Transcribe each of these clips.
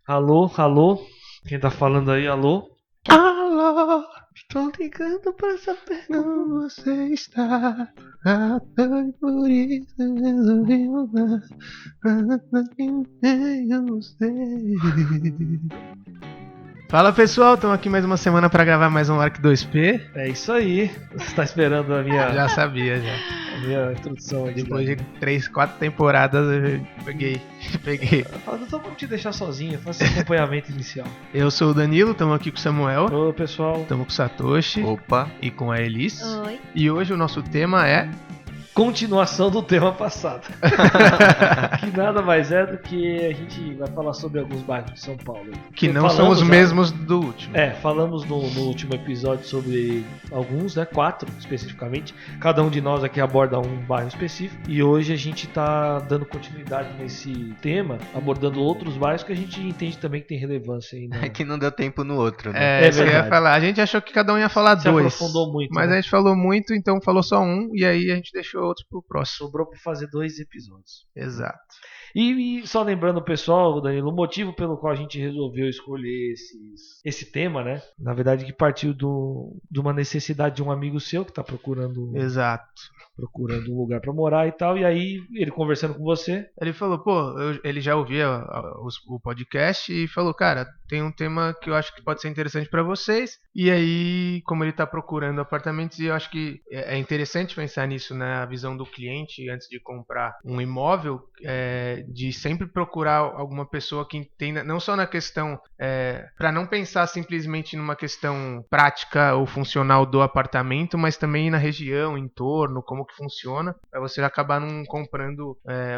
Alô, alô? Quem tá falando aí, alô? Alô, estou ligando pra saber como você está. Por isso resolvi mudar. Fala pessoal, estamos aqui mais uma semana para gravar mais um Arc 2P. É isso aí. Você tá esperando a minha, Já sabia, já. a minha introdução aqui. Depois de 3, 4 temporadas eu peguei. Então vamos te deixar sozinho, faça esse acompanhamento inicial. Eu sou o Danilo, estamos aqui com o Samuel, Ô, pessoal. estamos com o Satoshi Opa! e com a Elis. Oi. E hoje o nosso tema é... Continuação do tema passado. Que nada mais é do que a gente vai falar sobre alguns bairros de São Paulo. Que não Falamos são os já- mesmos do último. Falamos no último episódio sobre alguns, né? 4 especificamente. Cada um de nós aqui aborda um bairro específico. E hoje a gente tá dando continuidade nesse tema, abordando outros bairros que a gente entende também que tem relevância aí. É que não deu tempo no outro, né? É, É isso que eu ia verdade. falar. A gente achou que cada um ia falar Se dois. aprofundou muito, Mas né? a gente falou muito, então falou só um. E aí a gente deixou outro pro próximo. Sobrou pra fazer 2 episódios. Exato. E só lembrando o pessoal, Danilo, o motivo pelo qual a gente resolveu escolher esse tema, né? Na verdade, que partiu de uma necessidade de um amigo seu que está procurando Exato. um lugar para morar e tal. E aí, ele conversando com você, Ele falou, pô, ele já ouvia o podcast e falou, cara, tem um tema que eu acho que pode ser interessante pra vocês. E aí, como ele tá procurando apartamentos, e eu acho que é interessante pensar nisso, né? A visão do cliente antes de comprar um imóvel, de sempre procurar alguma pessoa que entenda, não só na questão, para não pensar simplesmente numa questão prática ou funcional do apartamento, mas também na região, entorno, como que funciona, para você acabar não comprando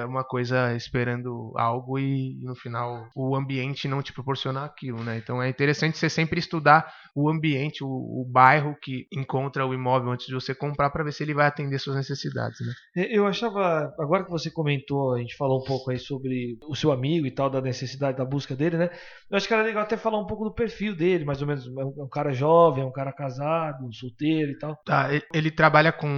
uma coisa esperando algo e no final o ambiente não te proporcionar aquilo, né? Então é interessante você sempre estudar o ambiente, o bairro que encontra o imóvel antes de você comprar para ver se ele vai atender suas necessidades, né? eu achava, agora que você comentou, a gente falou um pouco aí sobre o seu amigo e tal, da necessidade da busca dele, né? Eu acho que era legal até falar um pouco do perfil dele, mais ou menos. É um cara jovem, é um cara casado, solteiro e tal. Tá, ele trabalha com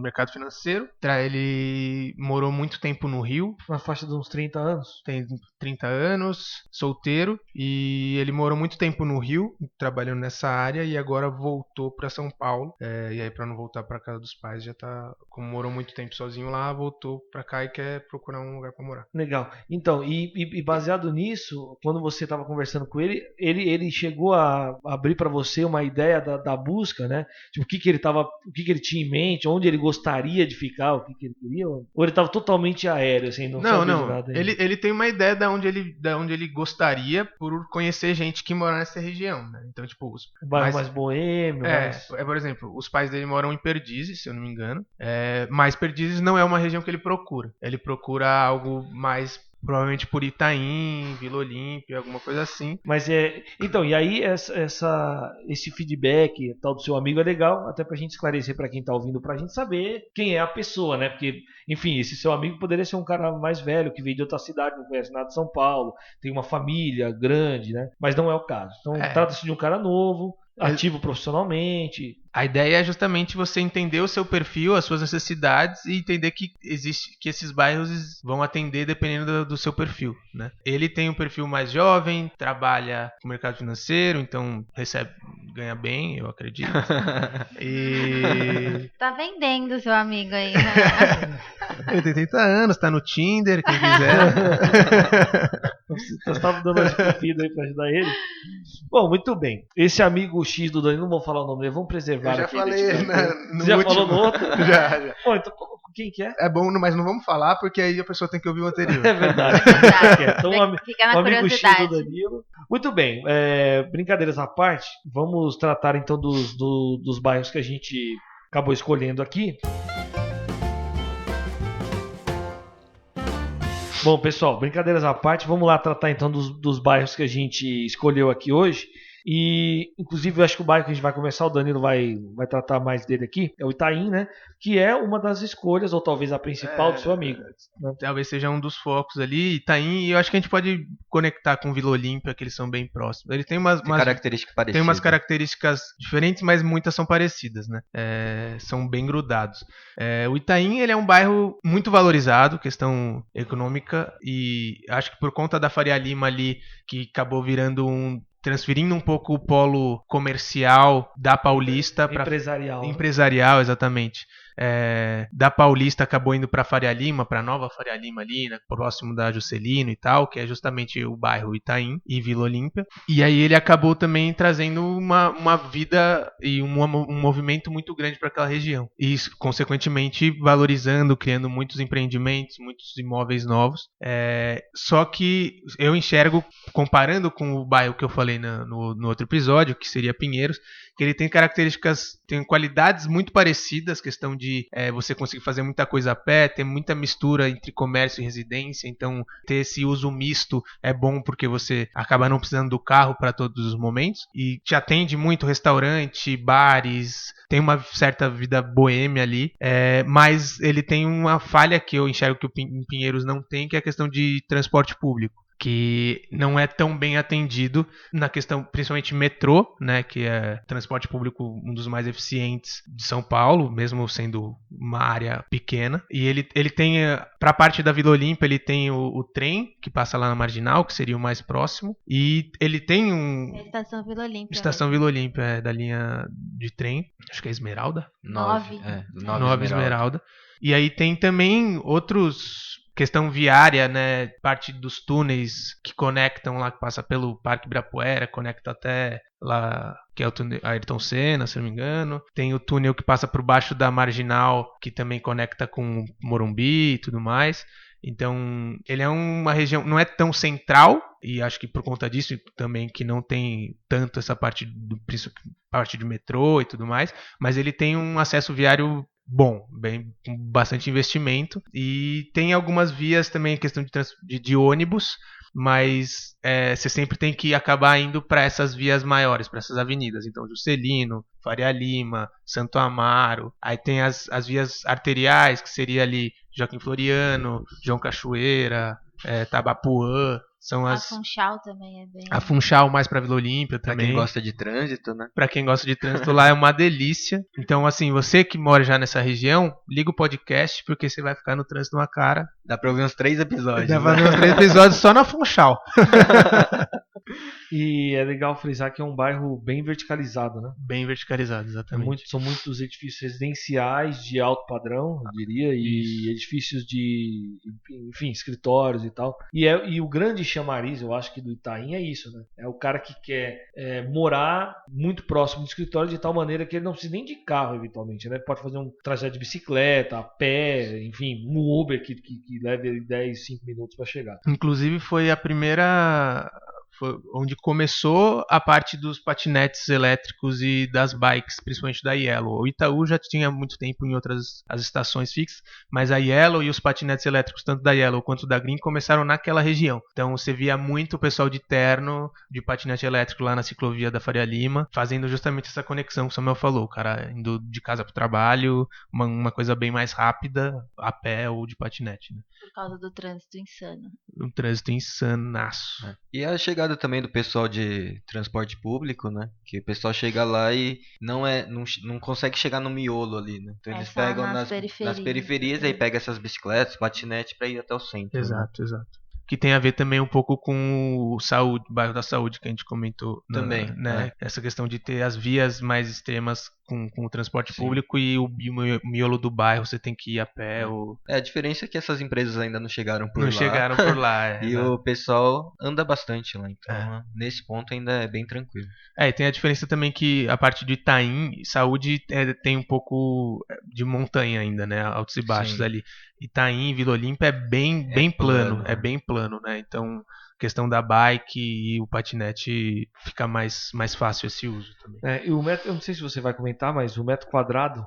mercado financeiro, ele morou muito tempo no Rio, Na faixa de uns 30 anos. tem 30 anos, solteiro, e ele morou muito tempo no Rio, trabalhando nessa área, e agora voltou para São Paulo. E aí, para não voltar para casa dos pais, já tá, como morou muito tempo sozinho lá, voltou para cá e quer procurar um lugar para morar. Legal. Então, e baseado nisso, quando você estava conversando com ele, ele chegou a abrir para você uma ideia da busca, né? Tipo, o que ele tinha em mente, onde ele gostaria de ficar, o que ele queria? Ou ele estava totalmente aéreo, assim, não sabia de nada ainda? Ele tem uma ideia da onde ele gostaria por conhecer gente que mora nessa região, né? Então, tipo, Um bairro mais boêmio, mais... por exemplo, os pais dele moram em Perdizes, se eu não me engano. Mas Perdizes não é uma região que ele procura. Ele procura algo mais, provavelmente por Itaim, Vila Olímpia, alguma coisa assim. Mas então, e aí esse feedback tal do seu amigo é legal, até pra gente esclarecer pra quem tá ouvindo, pra gente saber quem é a pessoa, né? Porque, enfim, esse seu amigo poderia ser um cara mais velho, que veio de outra cidade, não conhece nada de São Paulo, tem uma família grande, né? Mas não é o caso. Então, trata-se de um cara novo, ativo profissionalmente. A ideia é justamente você entender o seu perfil, as suas necessidades e entender que esses bairros vão atender dependendo do seu perfil, né? Ele tem um perfil mais jovem, trabalha no mercado financeiro, então ganha bem, eu acredito. E Tá vendendo seu amigo aí, né? ele tem 30 anos, tá no Tinder, quem quiser. Você estava dando uma desconfida aí pra ajudar ele? Bom, muito bem. Esse amigo X do Danilo, não vou falar o nome dele, vamos preservar. Eu já aqui, falei no Você já último. falou no outro? Já. Bom, então quem que é? É bom, mas não vamos falar, porque aí a pessoa tem que ouvir o anterior. É verdade. Então, Fica na o amigo X curiosidade. do Danilo. Muito bem, brincadeiras à parte, vamos tratar então dos bairros que a gente acabou escolhendo aqui. Bom, pessoal, brincadeiras à parte, vamos lá tratar então dos bairros que a gente escolheu aqui hoje. E, inclusive, eu acho que o bairro que a gente vai começar, o Danilo vai tratar mais dele aqui, é o Itaim, né? Que é uma das escolhas, ou talvez a principal do seu amigo. Né? Talvez seja um dos focos ali, Itaim, e eu acho que a gente pode conectar com Vila Olímpia, que eles são bem próximos. Ele tem umas características parecidas. Tem umas características diferentes, mas muitas são parecidas, né? São bem grudados. O Itaim, ele é um bairro muito valorizado, questão econômica, e acho que por conta da Faria Lima ali, que acabou transferindo um pouco o polo comercial da Paulista para empresarial, exatamente. Da Paulista acabou indo para Faria Lima, para Nova Faria Lima ali, né, próximo da Juscelino e tal, que é justamente o bairro Itaim e Vila Olímpia. E aí ele acabou também trazendo uma vida e um movimento muito grande para aquela região. E consequentemente valorizando, criando muitos empreendimentos, muitos imóveis novos. Só que eu enxergo, comparando com o bairro que eu falei no outro episódio, que seria Pinheiros, que ele tem características, tem qualidades muito parecidas, questão de você conseguir fazer muita coisa a pé, tem muita mistura entre comércio e residência, então ter esse uso misto é bom porque você acaba não precisando do carro para todos os momentos, e te atende muito restaurante, bares, tem uma certa vida boêmia ali, mas ele tem uma falha que eu enxergo que o Pinheiros não tem, que é a questão de transporte público, que não é tão bem atendido na questão, principalmente metrô, né, que é transporte público um dos mais eficientes de São Paulo, mesmo sendo uma área pequena. E ele tem, para a parte da Vila Olímpia, ele tem o trem, que passa lá na Marginal, que seria o mais próximo, e ele tem Estação Vila Olímpia. Estação Vila Olímpia, da linha de trem, acho que é Esmeralda? 9 Esmeralda. E aí tem também outros... Questão viária, né? Parte dos túneis que conectam lá, que passa pelo Parque Ibirapuera, conecta até lá, que é o túnel Ayrton Senna, se não me engano. Tem o túnel que passa por baixo da Marginal, que também conecta com Morumbi e tudo mais. Então, ele é uma região, não é tão central, e acho que por conta disso também que não tem tanto essa parte de metrô e tudo mais, mas ele tem um acesso viário bom, com bastante investimento, e tem algumas vias também, questão de ônibus, mas você sempre tem que acabar indo para essas vias maiores, para essas avenidas, então Juscelino, Faria Lima, Santo Amaro, aí tem as vias arteriais, que seria ali Joaquim Floriano, João Cachoeira, Tabapuã, são a Funchal também é bem... A Funchal mais pra Vila Olímpia também. Pra quem gosta de trânsito, né? Pra quem gosta de trânsito, lá é uma delícia. Então, assim, você que mora já nessa região, liga o podcast, porque você vai ficar no trânsito uma cara. Dá pra ouvir uns 3 episódios. Dá pra ouvir uns 3 episódios só na Funchal. E é legal frisar que é um bairro bem verticalizado, né? Bem verticalizado, exatamente. São muitos edifícios residenciais de alto padrão, eu diria, e edifícios de, enfim, escritórios e tal. E o grande chamariz, eu acho que do Itaim é isso, né? É o cara que quer morar muito próximo do escritório de tal maneira que ele não precisa nem de carro, eventualmente, né? Pode fazer um trajeto de bicicleta, a pé, enfim, um Uber que leve ele 10, 5 minutos para chegar. Inclusive foi a primeira... Foi onde começou a parte dos patinetes elétricos e das bikes, principalmente da Yellow. O Itaú já tinha muito tempo em outras as estações fixas, mas a Yellow e os patinetes elétricos, tanto da Yellow quanto da Green, começaram naquela região. Então você via muito o pessoal de terno, de patinete elétrico lá na ciclovia da Faria Lima, fazendo justamente essa conexão que o Samuel falou, o cara indo de casa para o trabalho, uma coisa bem mais rápida, a pé ou de patinete, né? Por causa do trânsito insano. Um trânsito insanaço. E a chegada também do pessoal de transporte público, né? Que o pessoal chega lá e não consegue chegar no miolo ali, né? Então eles pegam nas periferias, aí pega essas bicicletas, patinete para ir até o centro. Exato, né? Exato. Que tem a ver também um pouco com o bairro da Saúde que a gente comentou também, né? Essa questão de ter as vias mais extremas com o transporte público e o miolo do bairro você tem que ir a pé. A diferença é que essas empresas ainda não chegaram por lá. Não chegaram por lá. E o pessoal anda bastante lá, então nesse ponto ainda é bem tranquilo. E tem a diferença também que a parte de Itaim, Saúde tem um pouco de montanha ainda, né? Altos e baixos ali. Itaim, Vila Olímpia é bem plano, é bem plano, né? Então, questão da bike e o patinete fica mais fácil esse uso também. E o metro, eu não sei se você vai comentar, mas o metro quadrado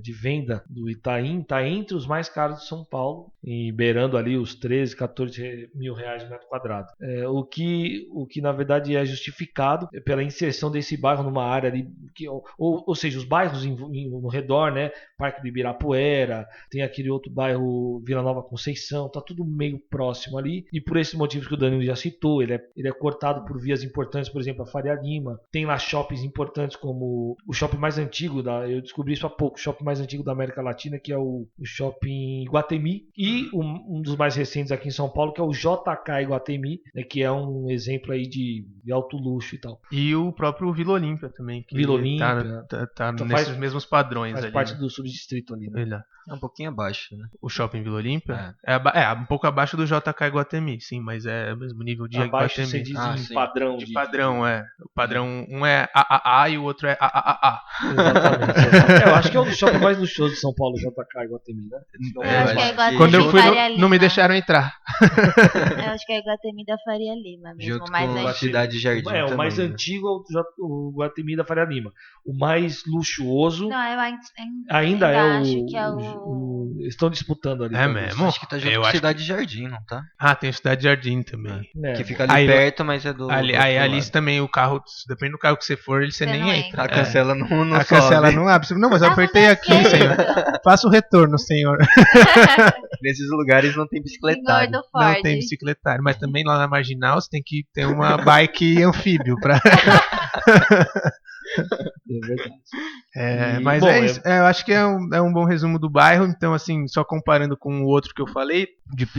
de venda do Itaim está entre os mais caros de São Paulo, e beirando ali os 13, 14 mil reais no metro quadrado. O que na verdade é justificado pela inserção desse bairro numa área ali, ou seja, os bairros no redor, né? Parque do Ibirapuera, tem aquele outro bairro Vila Nova Conceição, tá tudo meio próximo ali, e por esses motivos que o Danilo já citou, ele é cortado por vias importantes, por exemplo, a Faria Lima, tem lá shoppings importantes como o shopping mais antigo, eu descobri isso há pouco, o shopping mais antigo da América Latina, que é o shopping Iguatemi, e um dos mais recentes aqui em São Paulo, que é o JK Iguatemi, né, que é um exemplo aí de alto luxo e tal. E o próprio Vila Olímpia também, que Vila Olímpia tá nesses mesmos padrões faz ali. Faz parte, né? do subdistrito ali, né? É um pouquinho abaixo, né? O shopping Vila Olímpia? É um pouco abaixo do JK Iguatemi, sim, mas é o mesmo nível de abaixo Iguatemi. Você diz em padrão. De padrão, O padrão, um é AAA e o outro é AAA. Exatamente. Eu acho que é um dos shoppings mais luxuosos de São Paulo, JK Iguatemi, né? Eu acho que é Iguatemi. Quando eu fui, Faria não me Lima. deixaram entrar. Eu acho que é Iguatemi da Faria Lima mesmo. Junto mais com a antigo. Cidade Jardim o também, mais né? antigo é o Iguatemi da Faria Lima. O mais luxuoso Não, eu ainda acho que estão disputando ali. É mesmo? Acho que tá junto com a Cidade Jardim, não tá? Ah, tem a Cidade Jardim também. Que fica ali perto, mas é do Ali também o carro, depende do carro que você for, você nem não entra. A cancela não A cancela sobe. não abre. Não, mas eu Tá apertei aqui, acontecendo. senhor. Faça o retorno, senhor. Nesses lugares não tem bicicletário. Senhor do Ford. Não tem bicicletário, mas também lá na Marginal você tem que ter uma bike anfíbio pra... É verdade. Mas bom, é isso. Eu acho que é um bom resumo do bairro. Então, assim, só comparando com o outro que eu falei,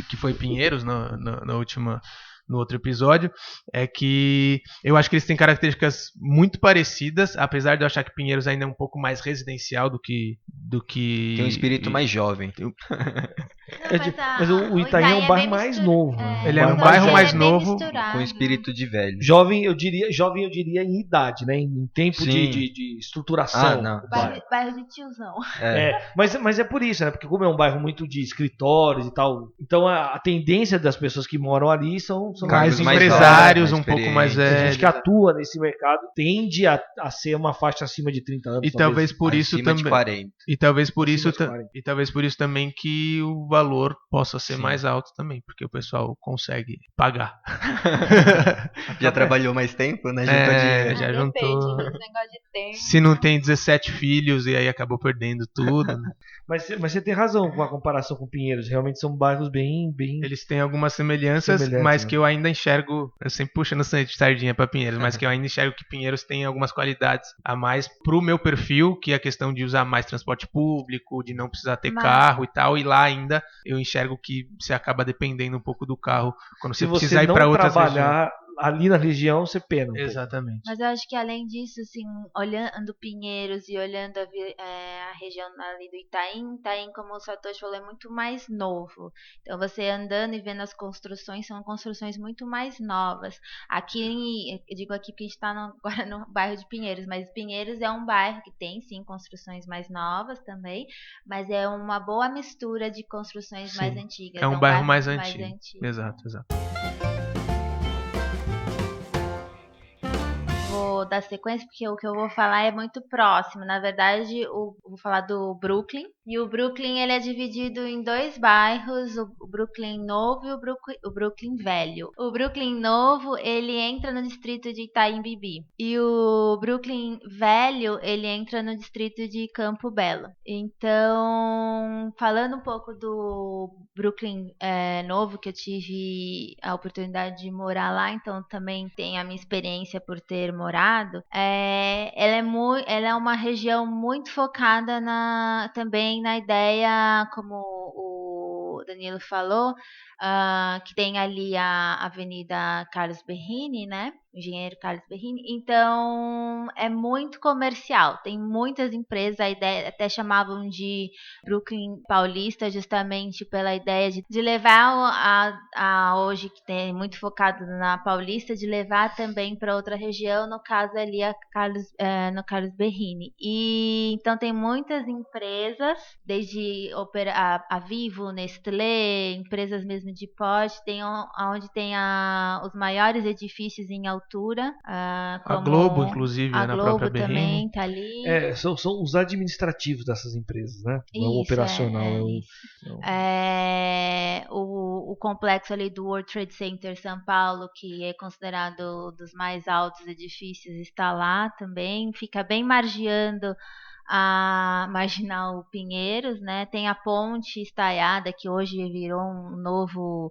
que foi Pinheiros no outro episódio, é que eu acho que eles têm características muito parecidas, apesar de eu achar que Pinheiros ainda é um pouco mais residencial do que Tem um espírito mais jovem. Mas o Itaim é um bairro mais novo. Ele é um bairro mais novo, com espírito de velho. Jovem, eu diria em idade, né? Em tempo de estruturação. Não. Bairro de tiozão. Mas é por isso, né? Porque como é um bairro muito de escritórios e tal, então a tendência das pessoas que moram ali são mais mais empresários, mais um pouco mais a velhos. gente que atua nesse mercado tende a ser uma faixa acima de 30 anos. E talvez por isso acima de também. 40. E talvez por Acima isso também que o valor possa ser mais alto também, porque o pessoal consegue pagar. Já trabalhou mais tempo, né? Já juntou. Depende desse negócio de tempo. Se não tem 17 filhos e aí acabou perdendo tudo. Né? Mas você tem razão com a comparação com Pinheiros. Realmente são bairros bem... Eles têm algumas semelhanças, mas que eu ainda enxergo, eu sempre puxando sardinha pra Pinheiros, mas que eu ainda enxergo que Pinheiros tem algumas qualidades a mais pro meu perfil, que é a questão de usar mais transporte público, de não precisar ter carro e tal, e lá ainda eu enxergo que você acaba dependendo um pouco do carro quando você precisar ir para outras regiões. trabalhar ali na região, você pena. Exatamente. Mas eu acho que além disso, assim, olhando Pinheiros e olhando a região ali do Itaim, como o Satoshi falou, é muito mais novo. Então você andando e vendo as construções, são construções muito mais novas. Aqui, eu digo aqui porque a gente está agora no bairro de Pinheiros, mas Pinheiros é um bairro que tem sim construções mais novas também, mas é uma boa mistura de construções mais antigas. É um bairro mais antigo. Exato. Vou dar sequência porque o que eu vou falar é muito próximo. Na verdade, eu vou falar do Brooklyn. E o Brooklyn ele é dividido em dois bairros, o Brooklyn Novo e o Brooklyn Velho. O Brooklyn Novo ele entra no distrito de Itaim Bibi. E o Brooklyn Velho ele entra no distrito de Campo Belo. Então, falando um pouco do Brooklyn Novo, que eu tive a oportunidade de morar lá, então também tenho a minha experiência por ter morado, ela é uma região muito focada também na ideia, como o Danilo falou, que tem ali a Avenida Carlos Berrini, né? O engenheiro Carlos Berrini. Então, é muito comercial. Tem muitas empresas, a ideia até chamavam de Brooklyn Paulista, justamente pela ideia de levar hoje, que tem muito focado na Paulista, de levar também para outra região, no caso ali no Carlos Berrini. E então tem muitas empresas, desde a Vivo, Nestlé, rolê, empresas mesmo de porte, tem onde tem os maiores edifícios em altura. Como a Globo, inclusive, a na Globo própria Berrini. também tá ali. São os administrativos dessas empresas, né? Não é o Isso, operacional. O complexo ali do World Trade Center São Paulo, que é considerado dos mais altos edifícios, está lá também. Fica bem margeando a Marginal Pinheiros, né? Tem a ponte estaiada, que hoje virou um novo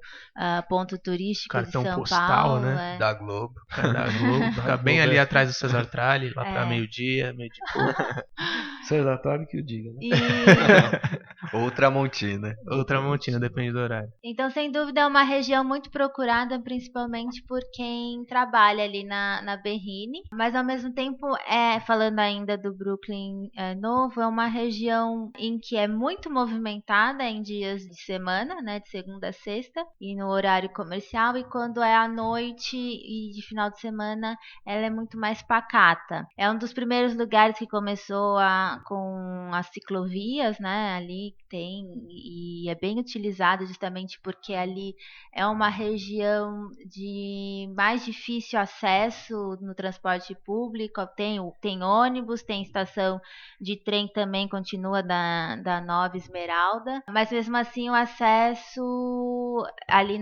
ponto turístico Cartão de São postal, Paulo. né? Da Globo. Da Globo. Fica bem ali atrás do Cesar Tralli, lá pra meio-dia, meio-dia e pouco. Cesar Tralli que eu diga, né? Ou Tramontina. Ou Tramontina, depende do horário. Então, sem dúvida, é uma região muito procurada, principalmente por quem trabalha ali na Berrini. Mas, ao mesmo tempo, falando ainda do Brooklyn Novo, é uma região em que é muito movimentada em dias de semana, né, de segunda a sexta, e no horário comercial. E quando é à noite e de final de semana, ela é muito mais pacata. É um dos primeiros lugares que começou com as ciclovias, né, ali tem, e é bem utilizado justamente porque ali é uma região de mais difícil acesso no transporte público. Tem ônibus, tem estação de trem também, continua da Nova Esmeralda, mas mesmo assim o acesso ali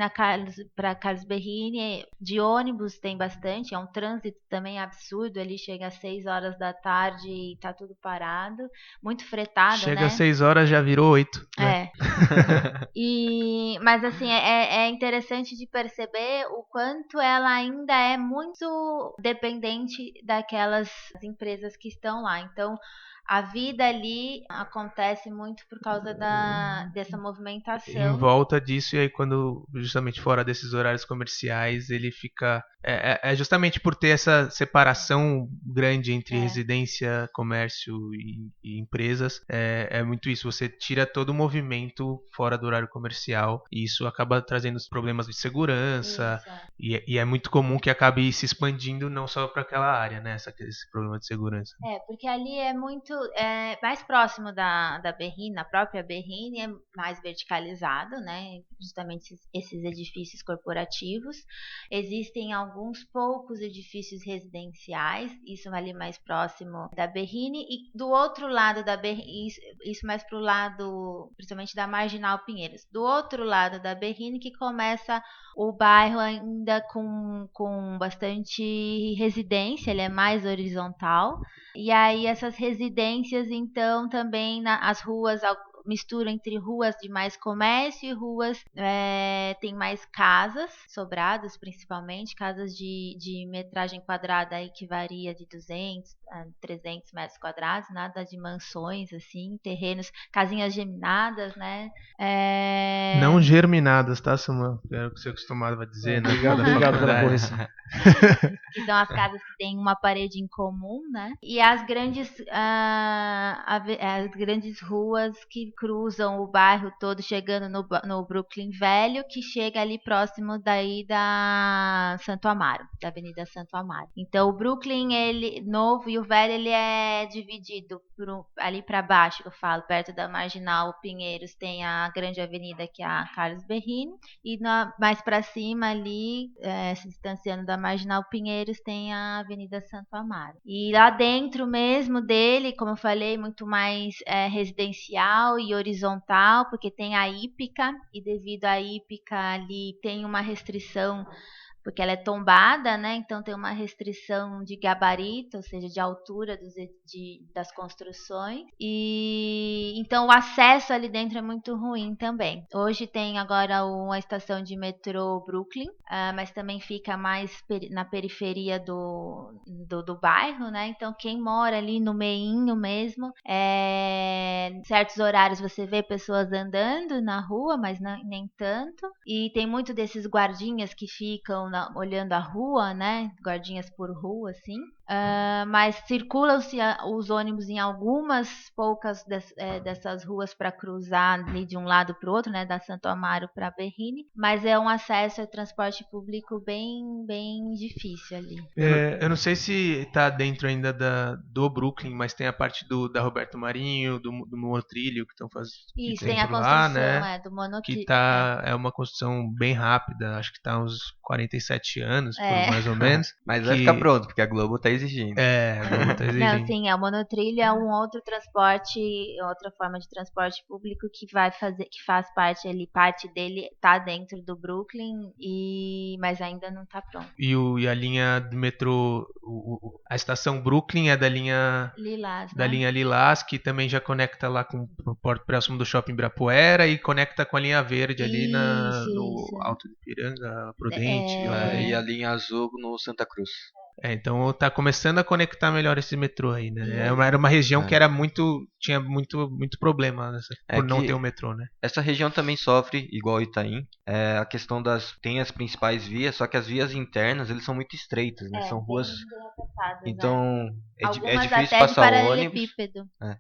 para Carlos Berrini de ônibus tem bastante, é um trânsito também absurdo, ali chega às 6 horas da tarde e tá tudo parado, muito fretado, chega né? às 6 horas, já virou 8. Né? Mas assim, é interessante de perceber o quanto ela ainda é muito dependente daquelas empresas que estão lá. Então, a vida ali acontece muito por causa dessa movimentação. Em volta disso, e aí quando justamente fora desses horários comerciais, ele fica... É justamente por ter essa separação grande entre residência, comércio e empresas, é muito isso. Você tira todo o movimento fora do horário comercial e isso acaba trazendo os problemas de segurança. E é muito comum que acabe se expandindo não só para aquela área, né? Esse problema de segurança. Porque ali é muito mais próximo da Berrini, na própria Berrini, é mais verticalizado, né? Justamente esses edifícios corporativos. Existem alguns poucos edifícios residenciais, isso ali mais próximo da Berrini, e do outro lado da Berrini, isso mais pro lado, principalmente da Marginal Pinheiros, do outro lado da Berrini que começa o bairro ainda com bastante residência, ele é mais horizontal, e aí essas residências então também as ruas mistura entre ruas de mais comércio e ruas tem mais casas sobradas, principalmente casas de metragem quadrada aí que varia de 200 a 300 metros quadrados, nada de mansões assim, terrenos, casinhas geminadas, né? Não germinadas, tá, Samuel? Era o que você acostumava a dizer, né? Obrigado pela correção. Que são as casas que têm uma parede em comum, né? E as grandes ruas que cruzam o bairro todo, chegando no Brooklyn Velho, que chega ali próximo daí da Santo Amaro, da Avenida Santo Amaro. Então o Brooklyn, ele novo, e o velho, ele é dividido ali para baixo, que eu falo, perto da Marginal Pinheiros, tem a grande avenida que é a Carlos Berrini, e mais para cima ali, se distanciando da Marginal Pinheiros, tem a Avenida Santo Amaro. E lá dentro mesmo dele, como eu falei, muito mais residencial e horizontal, porque tem a hípica, e devido à hípica ali tem uma restrição, porque ela é tombada, né? Então tem uma restrição de gabarito, ou seja, de altura das construções. E então o acesso ali dentro é muito ruim também. Hoje tem agora uma estação de metrô Brooklyn, mas também fica mais na periferia do bairro, né? Então quem mora ali no meinho mesmo, em certos horários você vê pessoas andando na rua, mas nem tanto. E tem muito desses guardinhas que ficam olhando a rua, né? Guardinhas por rua, assim. mas circulam-se os ônibus em algumas poucas dessas ruas para cruzar ali de um lado para o outro, né, da Santo Amaro para Berrini, mas é um acesso ao transporte público bem, bem difícil ali. Eu não sei se tá dentro ainda do Brooklyn, mas tem a parte da Roberto Marinho, do monotrilho que estão fazendo. Isso, tem a construção lá, né? do monotrilho. Que é uma construção bem rápida, acho que tá uns 47 anos, mais ou menos. Mas vai ficar pronto, porque a Globo tá exigindo. A Globo tá exigindo. Não, sim, o monotrilho é um outro transporte, outra forma de transporte público que faz parte dele tá dentro do Brooklyn, mas ainda não tá pronto. E a linha do metrô, a estação Brooklyn é da linha Lilás, da linha Lilás, que também já conecta lá com o porto próximo do Shopping Ibirapuera e conecta com a linha verde ali no Alto de Piranga, Prudente. E a linha azul no Santa Cruz. Então tá começando a conectar melhor esse metrô aí, né? Era uma região que tinha muito problema por não ter o metrô, né? Essa região também sofre, igual Itaim, a questão tem as principais vias, só que as vias internas, eles são muito estreitas, né? São ruas... Então, é difícil passar o ônibus.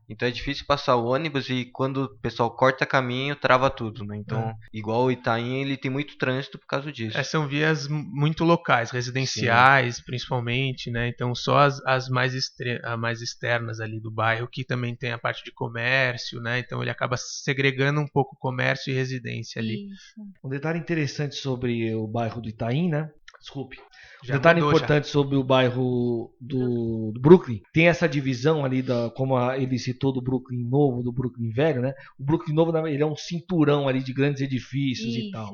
Então é difícil passar o ônibus e quando o pessoal corta caminho, trava tudo, né? Então, igual o Itaim, ele tem muito trânsito por causa disso. São vias muito locais, residenciais, principalmente. Né? Então só as mais externas ali do bairro, que também tem a parte de comércio, né? Então ele acaba segregando um pouco comércio e residência ali. Isso. Um detalhe interessante sobre o bairro do Itaim, né? Desculpe. Um detalhe importante sobre o bairro do Brooklyn, tem essa divisão ali, como ele citou, do Brooklyn novo, do Brooklyn velho, né? O Brooklyn novo, ele é um cinturão ali de grandes edifícios e tal.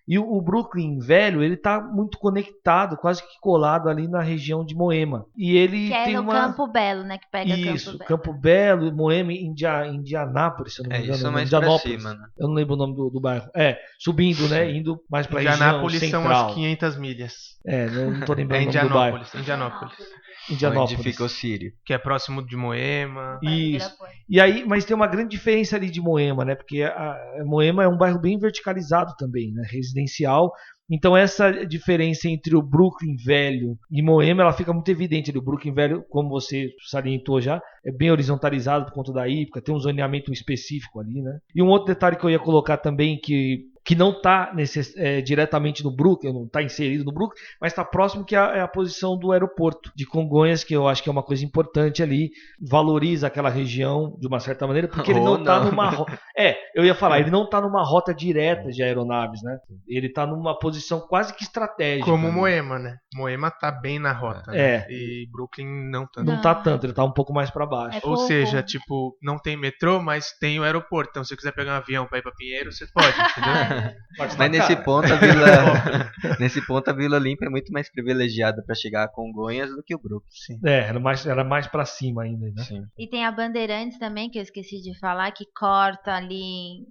E o Brooklyn velho, ele tá muito conectado, quase que colado ali na região de Moema. E ele que tem no Campo Belo, né? Que pega isso, Campo Belo, Moema, Indianápolis, se eu não me engano. Isso mais Indianópolis. pra cima, né? Eu não lembro o nome do bairro. Subindo, né? Indo mais pra região central. Indianápolis são as 500 milhas. Não tô lembrando o nome do bairro. Indianópolis. Onde fica o Sírio. Que é próximo de Moema. Isso. E aí, mas tem uma grande diferença ali de Moema, né? Porque Moema é um bairro bem verticalizado também, né? Residencial. Então essa diferença entre o Brooklyn velho e Moema, ela fica muito evidente. O Brooklyn velho, como você salientou já, é bem horizontalizado por conta da hípica, tem um zoneamento específico ali, né? E um outro detalhe que eu ia colocar também, que não está diretamente no Brooklyn, não está inserido no Brooklyn, mas está próximo, que é a posição do aeroporto de Congonhas, que eu acho que é uma coisa importante ali, valoriza aquela região de uma certa maneira, porque ele não está numa rota... eu ia falar, ele não está numa rota direta de aeronaves, né? Ele está numa posição quase que estratégica. Como Moema, né? Moema está bem na rota, né? E Brooklyn não tanto. Não está tanto, ele está um pouco mais para baixo. Ou seja, tipo, não tem metrô, mas tem o aeroporto, então se você quiser pegar um avião para ir para Pinheiro, você pode, entendeu? Mas nesse ponto a Vila Olímpia é muito mais privilegiada para chegar a Congonhas do que o Brooklyn. Sim. Era mais para cima ainda, né? Sim. E tem a Bandeirantes também, que eu esqueci de falar, que corta ali,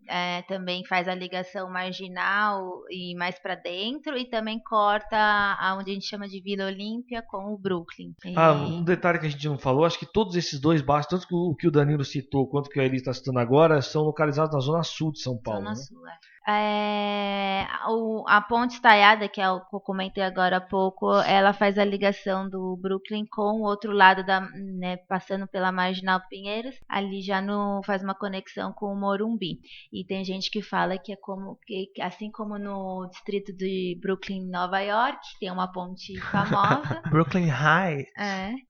também faz a ligação marginal e mais para dentro, e também corta onde a gente chama de Vila Olímpia com o Brooklyn. Um detalhe que a gente não falou, acho que todos esses dois bairros, tanto que o Danilo citou quanto que a Eli está citando agora, são localizados na zona sul de São Paulo. Zona né? sul, a ponte estaiada, que é o que eu comentei agora há pouco, ela faz a ligação do Brooklyn com o outro lado, passando pela Marginal Pinheiros, ali já faz uma conexão com o Morumbi. E tem gente que fala que assim como no distrito de Brooklyn, Nova York, tem uma ponte famosa. Brooklyn High.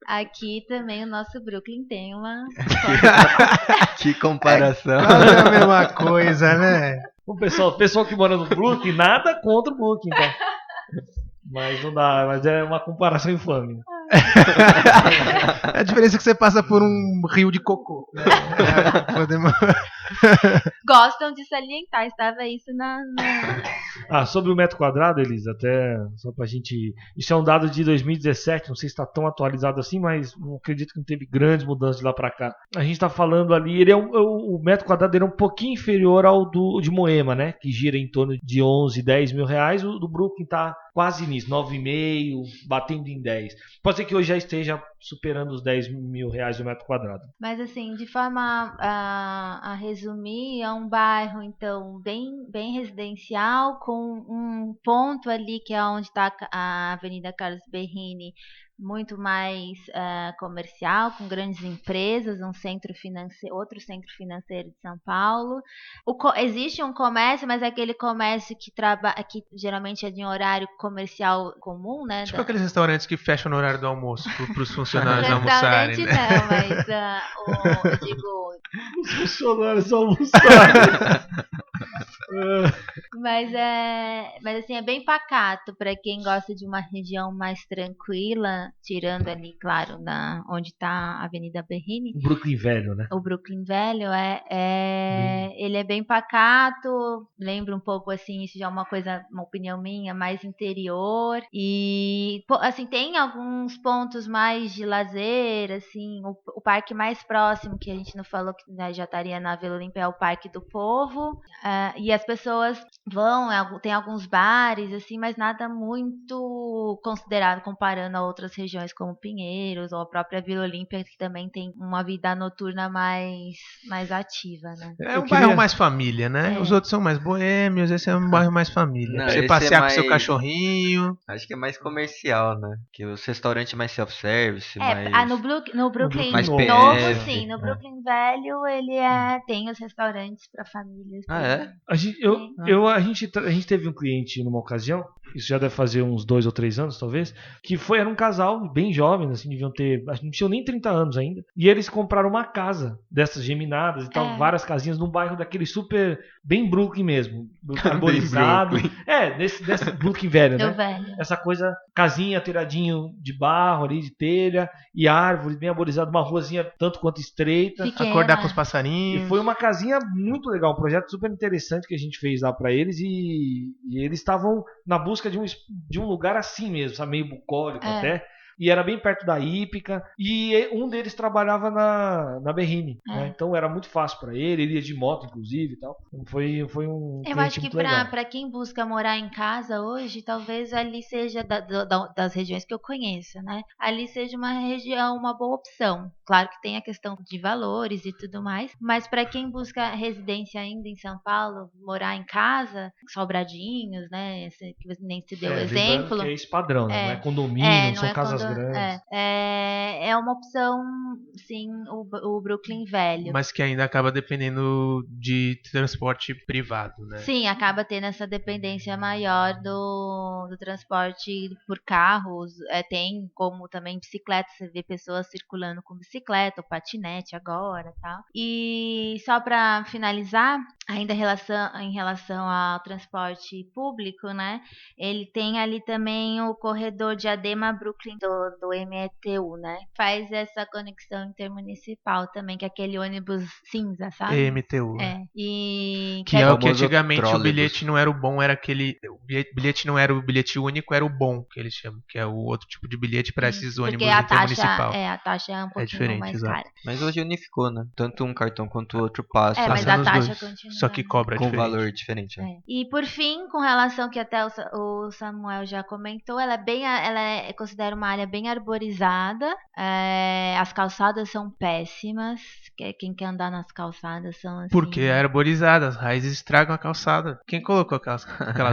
Aqui também o nosso Brooklyn tem uma... Que comparação. Quase a mesma coisa, né? O pessoal que mora no Brooklyn, nada contra o Brooklyn, tá? Mas não dá, mas é uma comparação infame. A diferença é que você passa por um rio de cocô. Gostam de salientar, estava isso sobre o metro quadrado, Elisa, até só pra gente... Isso é um dado de 2017, não sei se está tão atualizado assim, mas não acredito que não teve grandes mudanças de lá pra cá. A gente tá falando ali, o metro quadrado é um pouquinho inferior ao de Moema, né? Que gira em torno de 11, 10 mil reais. O do Brooklyn tá quase nisso, 9,5, batendo em 10. Pode ser que hoje já esteja superando os 10 mil reais o metro quadrado. Mas assim, de forma a resumir, é um bairro, então, bem residencial, com um ponto ali, que é onde está a Avenida Carlos Berrini, muito mais comercial, com grandes empresas, outro centro financeiro de São Paulo. Existe um comércio, mas é aquele comércio que geralmente é de um horário comercial comum, né? Tipo aqueles restaurantes que fecham no horário do almoço para os funcionários almoçarem, né? Não, mas eu digo... Os funcionários almoçarem. Mas assim, é bem pacato para quem gosta de uma região mais tranquila, tirando ali, claro, onde está a Avenida Berrini. O Brooklyn Velho, né? O Brooklyn Velho ele é bem pacato, lembra um pouco assim, isso já é uma opinião minha, mais interior. E assim, tem alguns pontos mais de lazer, assim, o parque mais próximo que a gente não falou que já estaria na Vila Olímpia é o Parque do Povo. E as pessoas tem alguns bares, assim, mas nada muito considerável comparando a outras regiões como Pinheiros ou a própria Vila Olímpia, que também tem uma vida noturna mais ativa, né? É um bairro mais família, né? Os outros são mais boêmios, esse é um bairro mais família. Não, você passear com seu cachorrinho. Acho que é mais comercial, né? Que os restaurantes mais self-service, no Brooklyn mais novo, PF, sim. No Brooklyn Velho, ele tem os restaurantes para famílias. É? A gente teve um cliente numa ocasião, isso já deve fazer uns 2 ou 3 anos, talvez, que era um casal bem jovem, assim, deviam ter, não tinham nem 30 anos ainda, e eles compraram uma casa dessas geminadas e tal, várias casinhas num bairro daquele super, bem Brooklyn mesmo, arborizado. Desse Brooklyn velho, né? Velho. Essa coisa, casinha, telhadinho de barro ali, de telha, e árvores bem arborizadas, uma ruazinha tanto quanto estreita. Pequena. Acordar com os passarinhos. E foi uma casinha muito legal, um projeto super interessante que a gente fez lá pra eles, e eles estavam na busca de um lugar assim mesmo, sabe? Meio bucólico até. E era bem perto da Hípica. E um deles trabalhava na Berrini. Né? Então era muito fácil para ele ia de moto, inclusive e tal. Foi um Eu acho que para quem busca morar em casa hoje, talvez ali seja das regiões que eu conheço, né? Ali seja uma região, uma boa opção. Claro que tem a questão de valores e tudo mais, mas para quem busca residência ainda em São Paulo, morar em casa, Sobradinhos, né? Que nem se deu exemplo. Que é esse padrão, né? Não é condomínio, não são casas grandes. É uma opção, sim, o Brooklyn Velho. Mas que ainda acaba dependendo de transporte privado, né? Sim, acaba tendo essa dependência maior do transporte por carros. Tem como também bicicleta, você vê pessoas circulando com bicicleta, ou patinete agora, tal. E só para finalizar, ainda em relação ao transporte público, né? Ele tem ali também o corredor Diadema-Brooklyn do METU, né? Faz essa conexão intermunicipal também, que é aquele ônibus cinza, sabe? EMTU. Que é o que antigamente o bilhete não era o bom, era aquele... O bilhete não era o bilhete único, era o bom, que eles chamam, que é o outro tipo de bilhete para esses ônibus intermunicipal. A taxa é um pouquinho diferente, mais exato. cara. Mas hoje unificou, né? Tanto um cartão quanto o outro passa. Mas a taxa continua. Só que cobra com diferente. valor diferente. E por fim, com relação que até o Samuel já comentou, ela considera uma área bem arborizada. As calçadas são péssimas. Quem quer andar nas calçadas são assim... Porque é arborizada, as raízes estragam a calçada. Quem colocou aquelas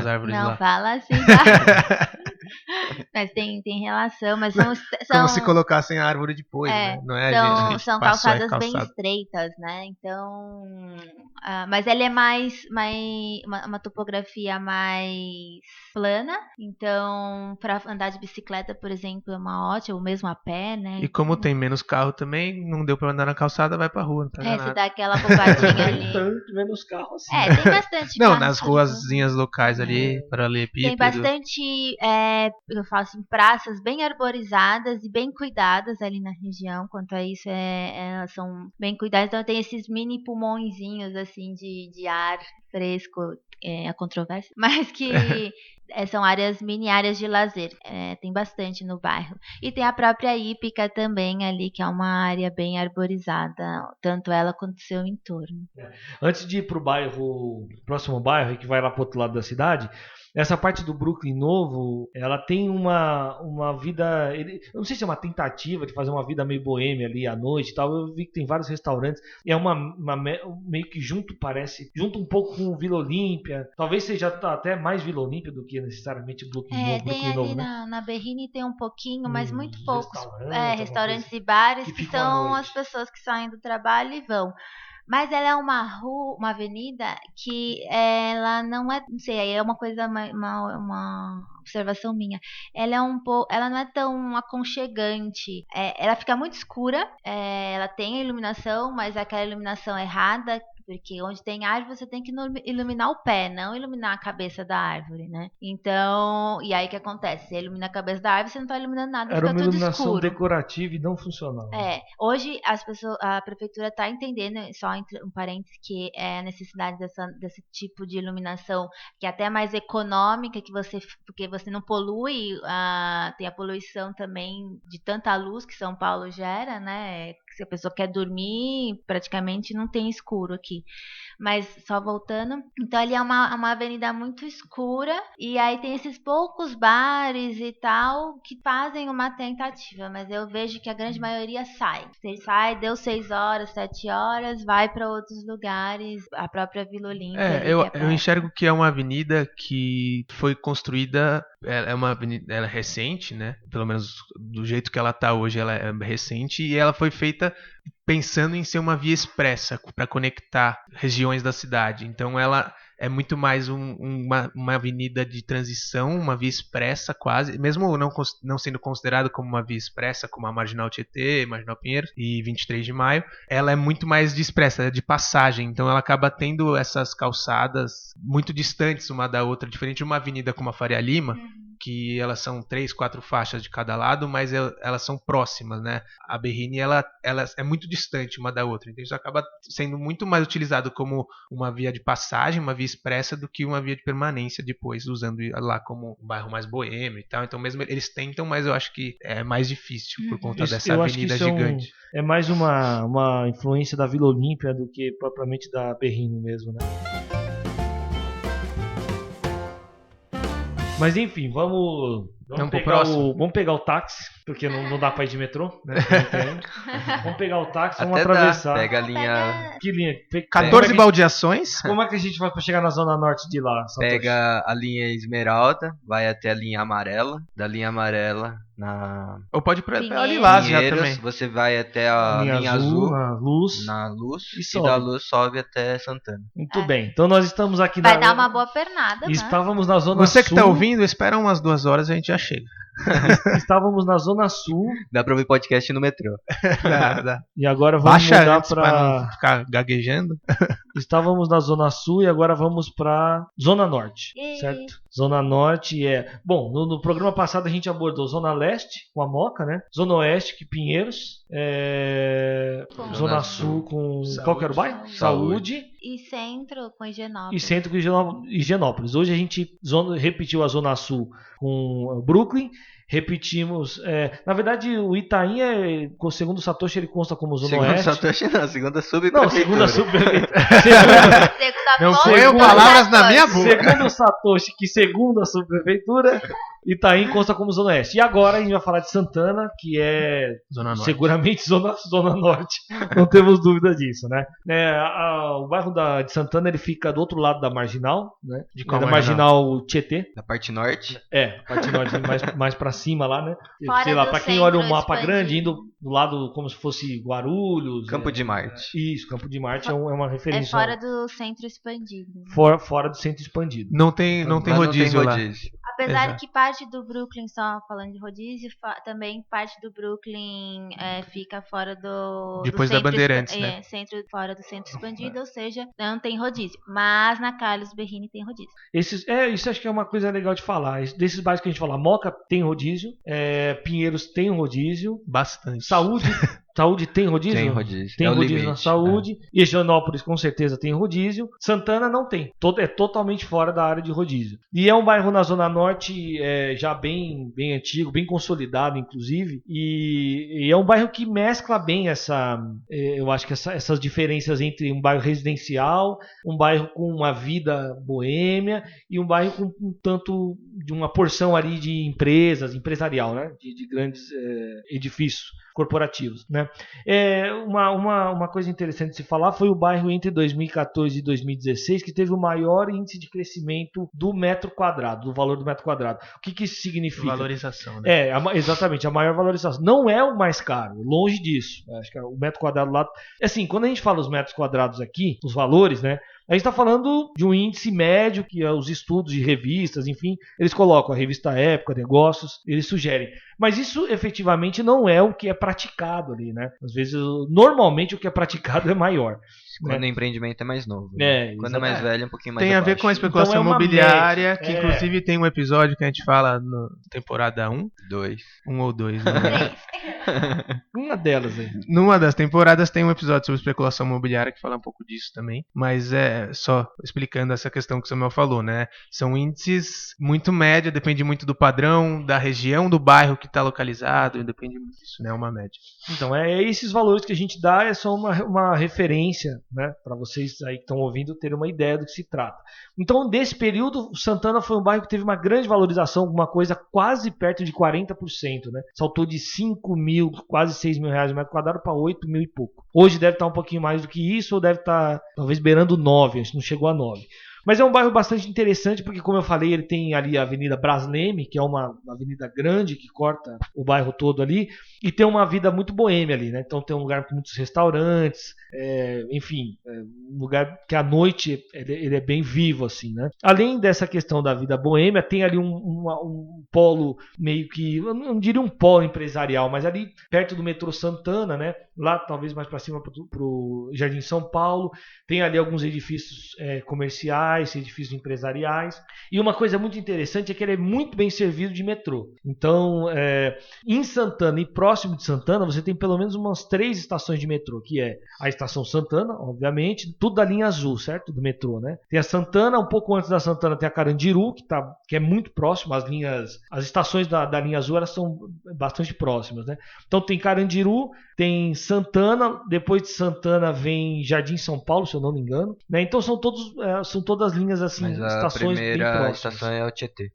árvores lá? Não fala assim, tá? Mas tem relação, mas são como se colocassem a árvore depois, né? Não é a gente são calçadas bem estreitas, né? Então, mas ela é mais uma topografia mais plana. Então, para andar de bicicleta, por exemplo, é uma ótima, ou mesmo a pé, né? E como tem menos carro também, não deu para andar na calçada, vai pra rua. Não tá você dá aquela bobadinha ali. Tanto menos carro assim. Tem bastante não, carro. nas ruazinhas locais ali, para paralelepípedo. Tem bastante, eu falo assim, praças bem arborizadas e bem cuidadas ali na região. Quanto a isso, elas são bem cuidadas. Então tem esses mini pulmõezinhos assim de ar fresco, a controvérsia, mas que são mini áreas de lazer. Tem bastante no bairro. E tem a própria Hípica também ali, que é uma área bem arborizada, tanto ela quanto o seu entorno. Antes de ir pro próximo bairro, que vai lá pro outro lado da cidade, essa parte do Brooklyn novo, ela tem uma vida... eu não sei se é uma tentativa de fazer uma vida meio boêmia ali à noite e tal. Eu vi que tem vários restaurantes. E é meio que junta um pouco com o Vila Olímpia. Talvez seja até mais Vila Olímpia do que necessariamente Brooklyn novo. Tem ali novo, né? na Berrini tem um pouquinho, mas muito poucos restaurantes e bares que são as pessoas que saem do trabalho e vão. Mas ela é uma avenida que ela não é, não sei, aí é uma coisa, uma observação minha. Ela não é tão aconchegante. Ela fica muito escura. Ela tem iluminação, mas aquela iluminação errada. Porque onde tem árvore você tem que iluminar o pé, não iluminar a cabeça da árvore, né? Então, e aí o que acontece? Você ilumina a cabeça da árvore, você não está iluminando nada, fica tudo escuro. Era uma iluminação decorativa e não funcional. Hoje a prefeitura está entendendo, só entre um parênteses, que é a necessidade desse tipo de iluminação, que é até mais econômica, porque você não polui, tem a poluição também de tanta luz que São Paulo gera, né? Se a pessoa quer dormir, praticamente não tem escuro aqui. Mas só voltando, então ali é uma avenida muito escura e aí tem esses poucos bares e tal que fazem uma tentativa, mas eu vejo que a grande maioria sai. Você sai, deu 6 horas, 7 horas, vai para outros lugares, a própria Vila Olímpia. Eu enxergo que é uma avenida que foi construída, é uma avenida, ela é recente, né? Pelo menos do jeito que ela está hoje, ela é recente e ela foi feita pensando em ser uma via expressa para conectar regiões da cidade. Então ela é muito mais uma avenida de transição, uma via expressa quase, mesmo não sendo considerada como uma via expressa, como a Marginal Tietê, Marginal Pinheiros e 23 de Maio, ela é muito mais de expressa, de passagem. Então ela acaba tendo essas calçadas muito distantes uma da outra, diferente de uma avenida como a Faria Lima, que elas são 3, 4 faixas de cada lado, mas elas são próximas, né? A Berrini, ela é muito distante uma da outra, então isso acaba sendo muito mais utilizado como uma via de passagem, uma via expressa, do que uma via de permanência depois, usando lá como um bairro mais boêmio e tal. Então mesmo eles tentam, mas eu acho que é mais difícil por conta dessa avenida gigante. É mais uma influência da Vila Olímpia do que propriamente da Berrini mesmo, né? Mas enfim, vamos pegar o táxi, porque não dá pra ir de metrô, né? Vamos pegar o táxi, vamos atravessar. Pega a linha... Que linha? 14 baldeações? Como é que a gente vai pra chegar na zona norte de lá, Satoshi? Pega a linha Esmeralda, vai até a linha amarela, da linha amarela ou pode ir pra Lilás já também. Você vai até a linha azul, na luz e da luz sobe até Santana. Muito bem, então nós estamos aqui vai dar uma boa pernada, né? Estávamos na zona Você sul. Que tá ouvindo, espera umas 2 horas e a gente já chega. Estávamos na zona sul. Dá pra ouvir podcast no metrô. Dá. E agora vamos mudar pra não ficar gaguejando. Estávamos na zona sul e agora vamos pra zona norte, certo? Zona norte bom, no programa passado a gente abordou zona leste com a Moca, né? Zona oeste com Pinheiros, zona sul com qual que era o bairro? Saúde. E centro com Higienópolis. E centro com Higienópolis. Hoje a gente repetiu a zona sul com Brooklyn. Repetimos. Na verdade, o Itaim, segundo o Satoshi, ele consta como zona oeste. Segundo o Satoshi, não. Segunda subprefeitura. Não, segunda subprefeitura. Não foi eu palavras na minha boca. Segundo o Satoshi, que segundo a subprefeitura, Itaim consta como zona oeste. E agora a gente vai falar de Santana, que é zona norte. Seguramente zona norte. Não temos dúvida disso, né? O bairro de Santana, ele fica do outro lado da Marginal, né? Da Marginal Tietê. Da parte norte. A parte norte, mais pra cima lá, né? Fora sei lá, pra quem olha o mapa expandido. grande, indo do lado como se fosse Guarulhos. Campo de Marte. Isso, Campo de Marte é uma referência. Fora do centro expandido. Fora do centro expandido. Não tem rodízio lá. Apesar Exato. que parte do Brooklyn, só falando de rodízio, também parte do Brooklyn fica fora do... Depois do da Bandeirantes, né? Fora do centro expandido, ou seja, não tem rodízio. Mas na Carlos Berrini tem rodízio. Isso acho que é uma coisa legal de falar. Desses bairros que a gente fala, Moca tem rodízio, Pinheiros tem um rodízio. Bastante. Saúde Saúde tem rodízio? Tem rodízio. Tem é rodízio limite, na Saúde. E Higienópolis com certeza tem rodízio. Santana não tem. É totalmente fora da área de rodízio. E é um bairro na Zona Norte já bem antigo, bem consolidado, inclusive. E é um bairro que mescla bem eu acho que essas diferenças entre um bairro residencial, um bairro com uma vida boêmia e um bairro com um tanto de uma porção ali de empresarial, né? De grandes edifícios corporativos, né? Uma coisa interessante de se falar foi o bairro entre 2014 e 2016 que teve o maior índice de crescimento do metro quadrado, do valor do metro quadrado. O que isso significa? Valorização, né? Exatamente, a maior valorização. Não é o mais caro, longe disso. Acho que o metro quadrado lá... Assim, quando a gente fala os metros quadrados aqui, os valores, né? A gente está falando de um índice médio que os estudos de revistas, enfim, eles colocam a revista Época, Negócios, eles sugerem. Mas isso efetivamente não é o que é praticado ali, né? Às vezes, normalmente o que é praticado é maior. Quando o empreendimento é mais novo. Né? Quando é mais velho, é um pouquinho mais Tem abaixo. a ver com a especulação imobiliária, que inclusive tem um episódio que a gente fala na temporada 1. 2. 1 ou 2. Né? Uma delas aí. Numa das temporadas tem um episódio sobre especulação imobiliária que fala um pouco disso também. Mas só explicando essa questão que o Samuel falou, né? São índices muito média, depende muito do padrão, da região, do bairro que está localizado, depende muito disso, né? É uma média. Então, esses valores que a gente dá é só uma referência, né? Para vocês aí que estão ouvindo terem uma ideia do que se trata. Então, desse período, Santana foi um bairro que teve uma grande valorização, alguma coisa quase perto de 40%, né? Saltou de 5 mil, quase 6 mil reais o metro quadrado para 8 mil e pouco. Hoje deve estar um pouquinho mais do que isso, ou deve estar talvez beirando 9, acho que não chegou a 9. Mas é um bairro bastante interessante porque, como eu falei, ele tem ali a Avenida Brasleme, que é uma avenida grande que corta o bairro todo ali, e tem uma vida muito boêmia ali, né? Então tem um lugar com muitos restaurantes, enfim, um lugar que à noite ele é bem vivo, assim, né? Além dessa questão da vida boêmia, tem ali um polo meio que, eu não diria um polo empresarial, mas ali perto do metrô Santana, né? Lá talvez mais para cima pro Jardim São Paulo, tem ali alguns edifícios comerciais, edifícios empresariais. E uma coisa muito interessante é que ele é muito bem servido de metrô. Então, em Santana e próximo de Santana, você tem pelo menos umas 3 estações de metrô, que é a Estação Santana, obviamente, tudo da linha azul, certo? Do metrô, né? Tem a Santana, um pouco antes da Santana tem a Carandiru, que é muito próximo. As estações da linha azul, elas são bastante próximas, né? Então tem Carandiru, tem Santana, depois de Santana vem Jardim São Paulo, se eu não me engano, né? Então são todas linhas assim, mas estações bem próximas. A primeira estação é o Tietê.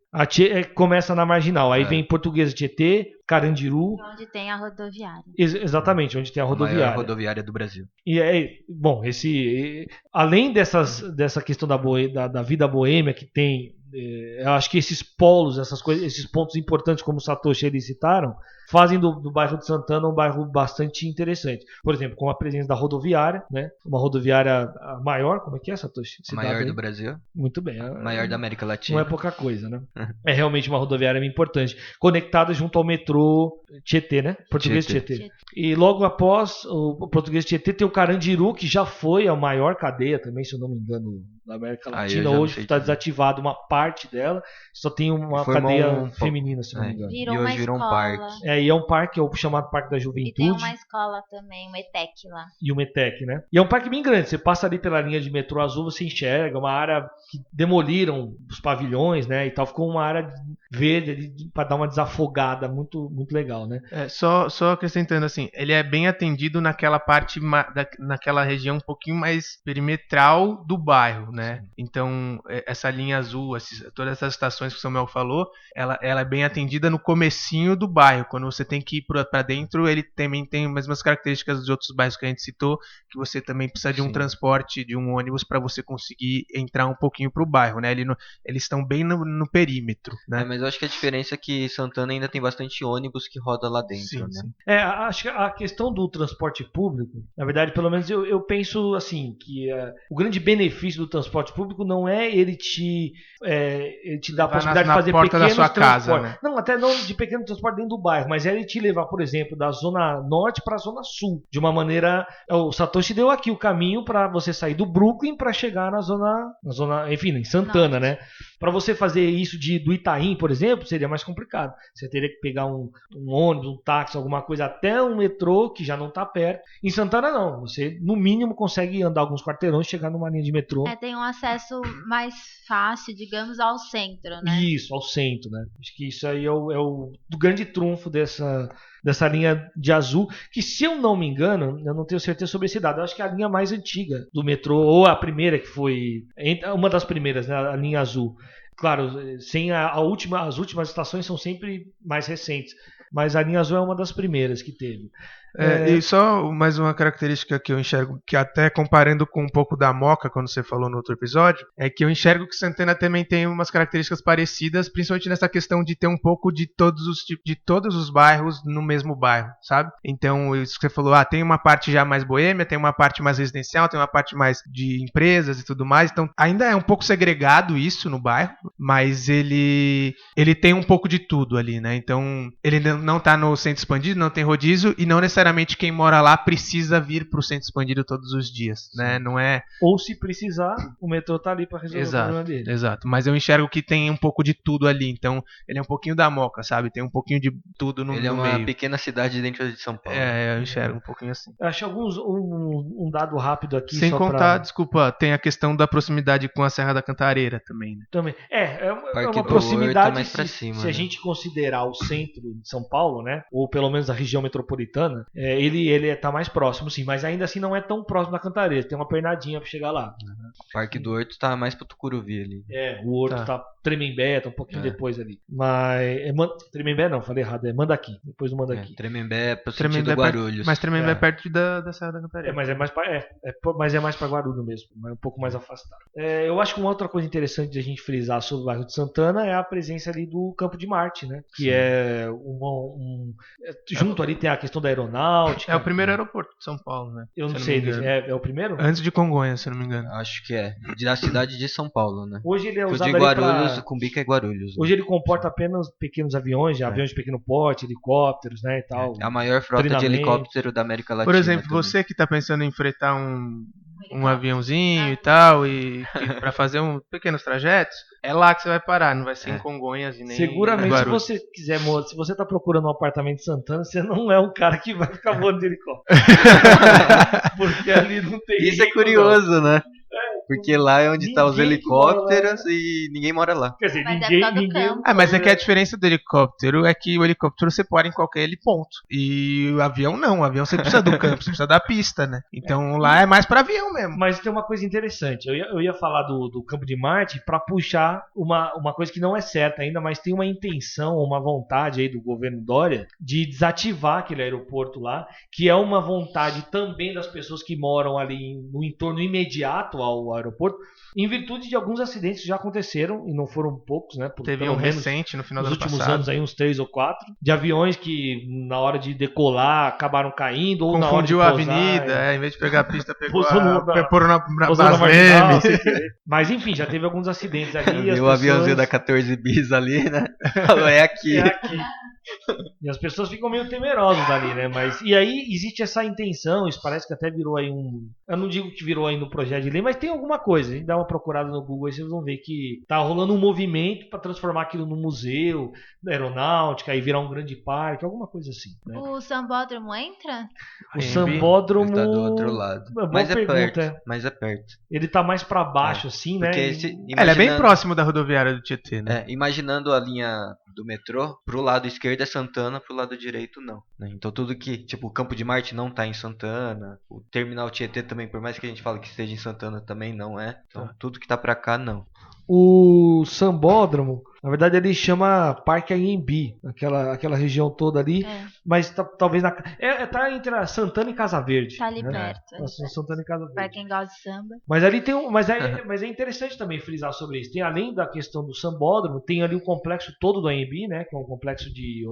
Começa na Marginal, aí vem Portuguesa Tietê, Carandiru. Onde tem a rodoviária. Exatamente, onde tem a rodoviária. A maior rodoviária do Brasil. E bom, além dessa questão da vida boêmia que tem, eu acho que esses polos, essas coisas, esses pontos importantes como o Satoshi eles citaram, fazem do bairro de Santana um bairro bastante interessante. Por exemplo, com a presença da rodoviária, né? Uma rodoviária maior, como é que é, Satoshi? Maior do Brasil. Muito bem. Maior da América Latina. Não é pouca coisa, né? É realmente uma rodoviária importante. Conectada junto ao metrô Tietê, né? Português Tietê. E logo após o Português Tietê tem o Carandiru, que já foi a maior cadeia também, se eu não me engano, da América Latina. Hoje está desativado uma parte dela, só tem uma cadeia feminina, se não me engano. E hoje virou um parque. E é um parque, é o chamado Parque da Juventude. E tem uma escola também, o ETEC lá. E o ETEC, né? E é um parque bem grande, você passa ali pela linha de metrô azul, você enxerga uma área que demoliram os pavilhões, né? E tal, ficou uma área verde para dar uma desafogada, muito, muito legal, né? Só acrescentando assim, ele é bem atendido naquela parte, naquela região um pouquinho mais perimetral do bairro, né? Então, essa linha azul, todas essas estações que o Samuel falou, ela é bem atendida no comecinho do bairro. Quando você tem que ir para dentro, ele também tem as mesmas características dos outros bairros que a gente citou, que você também precisa de um transporte, de um ônibus para você conseguir entrar um pouquinho para o bairro, né? Eles estão bem no perímetro, né? Mas eu acho que a diferença é que Santana ainda tem bastante ônibus que roda lá dentro, sim, né? Sim. Acho que a questão do transporte público, na verdade, pelo menos eu penso assim, que o grande benefício do transporte público não é ele te dar a possibilidade de fazer pequenos transportes. Casa, né? Não, até não de pequeno transporte dentro do bairro, mas é ele te levar, por exemplo, da zona norte para a zona sul. De uma maneira, o Satoshi deu aqui o caminho para você sair do Brooklyn para chegar na zona, enfim, em Santana, né? Para você fazer isso do Itaim, por exemplo, seria mais complicado. Você teria que pegar um ônibus, um táxi, alguma coisa até um metrô, que já não está perto. Em Santana, não. Você, no mínimo, consegue andar alguns quarteirões e chegar numa linha de metrô. Tem um acesso mais fácil, digamos, ao centro, né? Isso, ao centro, né? Acho que isso aí é o grande trunfo dessa linha de azul, que, se eu não me engano, eu não tenho certeza sobre esse dado, eu acho que é a linha mais antiga do metrô, ou a primeira que foi, uma das primeiras, né, a linha azul. Claro, sem as últimas estações são sempre mais recentes, mas a linha azul é uma das primeiras que teve. E só mais uma característica que eu enxergo, que até comparando com um pouco da Moca, quando você falou no outro episódio, é que eu enxergo que Santana também tem umas características parecidas, principalmente nessa questão de ter um pouco de todos os bairros no mesmo bairro, sabe? Então, isso que você falou, tem uma parte já mais boêmia, tem uma parte mais residencial, tem uma parte mais de empresas e tudo mais, então ainda é um pouco segregado isso no bairro, mas ele tem um pouco de tudo ali, né? Então, ele não tá no centro expandido, não tem rodízio, e não necessariamente quem mora lá precisa vir pro centro expandido todos os dias, né? Não é... Ou se precisar, o metrô tá ali para resolver o problema dele. Exato, mas eu enxergo que tem um pouco de tudo ali, então ele é um pouquinho da Moca, sabe? Tem um pouquinho de tudo no meio. Ele é uma pequena cidade dentro de São Paulo. Eu enxergo um pouquinho assim. Eu acho um dado rápido aqui. Sem contar, desculpa, tem a questão da proximidade com a Serra da Cantareira também, né? Também. É uma proximidade mais pra cima, se a gente considerar o centro de São Paulo, né? Ou pelo menos a região metropolitana, ele tá mais próximo, sim, mas ainda assim não é tão próximo da Cantareira, tem uma pernadinha pra chegar lá. O Parque do Horto tá mais pro Tucuruvi ali. O Horto tá Tremembé, tá um pouquinho depois ali. Mas Tremembé não, falei errado, é Mandaqui, depois do Mandaqui. Tremembé é pro sentido Guarulhos. Mas Tremembé é perto da Serra da Cantareira. Mas é mais pra Guarulhos mesmo, mas um pouco mais afastado. Eu acho que uma outra coisa interessante de a gente frisar sobre o bairro de Santana é a presença ali do Campo de Marte, né? Que é junto ali tem a questão da aeronáutica. É o primeiro aeroporto de São Paulo, né? Eu não sei, é o primeiro? Antes de Congonhas, se eu não me engano. Acho que é. Da cidade de São Paulo, né? Hoje ele é usado de Guarulhos, o Cumbica é Guarulhos. Hoje ele comporta apenas pequenos aviões, aviões de pequeno porte, helicópteros, né, e tal. É a maior frota de helicóptero da América Latina. Por exemplo, também. Você que está pensando em fretar um aviãozinho e tal, e para fazer pequenos trajetos, é lá que você vai parar, não vai ser em Congonhas e nem seguramente, em Guarulhos. se você quiser, se você tá procurando um apartamento em Santana, você não é um cara que vai ficar voando de helicóptero. Porque ali não tem. Isso é curioso, né? Porque lá é onde estão os helicópteros e ninguém mora lá. Quer dizer, mas ninguém. Mas é que a diferença do helicóptero é que o helicóptero você pode em qualquer ponto. E o avião não. O avião você precisa do campo, você precisa da pista, né? Então lá é mais para avião mesmo. Mas tem uma coisa interessante. Eu ia falar do Campo de Marte para puxar uma coisa que não é certa ainda, mas tem uma intenção, uma vontade aí do governo Dória de desativar aquele aeroporto lá, que é uma vontade também das pessoas que moram ali no entorno imediato ao aeroporto, em virtude de alguns acidentes que já aconteceram, e não foram poucos, né? Teve um recente no final do ano passado. Nos últimos anos aí, uns 3 ou 4, de aviões que na hora de decolar acabaram caindo, ou confundiu na hora de pousar, a avenida, em vez de pegar a pista, pegou na marginal, mas enfim, já teve alguns acidentes ali. Viu o aviãozinho da 14 bis ali, né? Falou, é aqui. E as pessoas ficam meio temerosas ali, né? E aí existe essa intenção, isso parece que até virou aí eu não digo que virou aí no projeto de lei, mas tem alguma coisa. A gente dá uma procurada no Google e vocês vão ver que tá rolando um movimento para transformar aquilo num museu, da aeronáutica, e virar um grande parque, alguma coisa assim, né? O Sambódromo entra? O Sambódromo está do outro lado. Mas é perto. Ele tá mais para baixo, assim, né? Ele é bem próximo da rodoviária do Tietê, né? Imaginando a linha do metrô, pro lado esquerdo é Santana, pro lado direito não, né? Então tudo que, tipo, o Campo de Marte não tá em Santana, o Terminal Tietê também, por mais que a gente fale que esteja em Santana, também não é. Então tudo que tá pra cá, não. O Sambódromo, na verdade ele chama Parque Anhembi, aquela região toda ali, mas talvez tá entre a Santana e Casa Verde. Tá ali perto. Santana e Casa Verde. Pra quem gosta de samba. Mas ali tem mas é interessante também frisar sobre isso. Tem, além da questão do Sambódromo, tem ali o complexo todo do Anhembi, né, que é um complexo de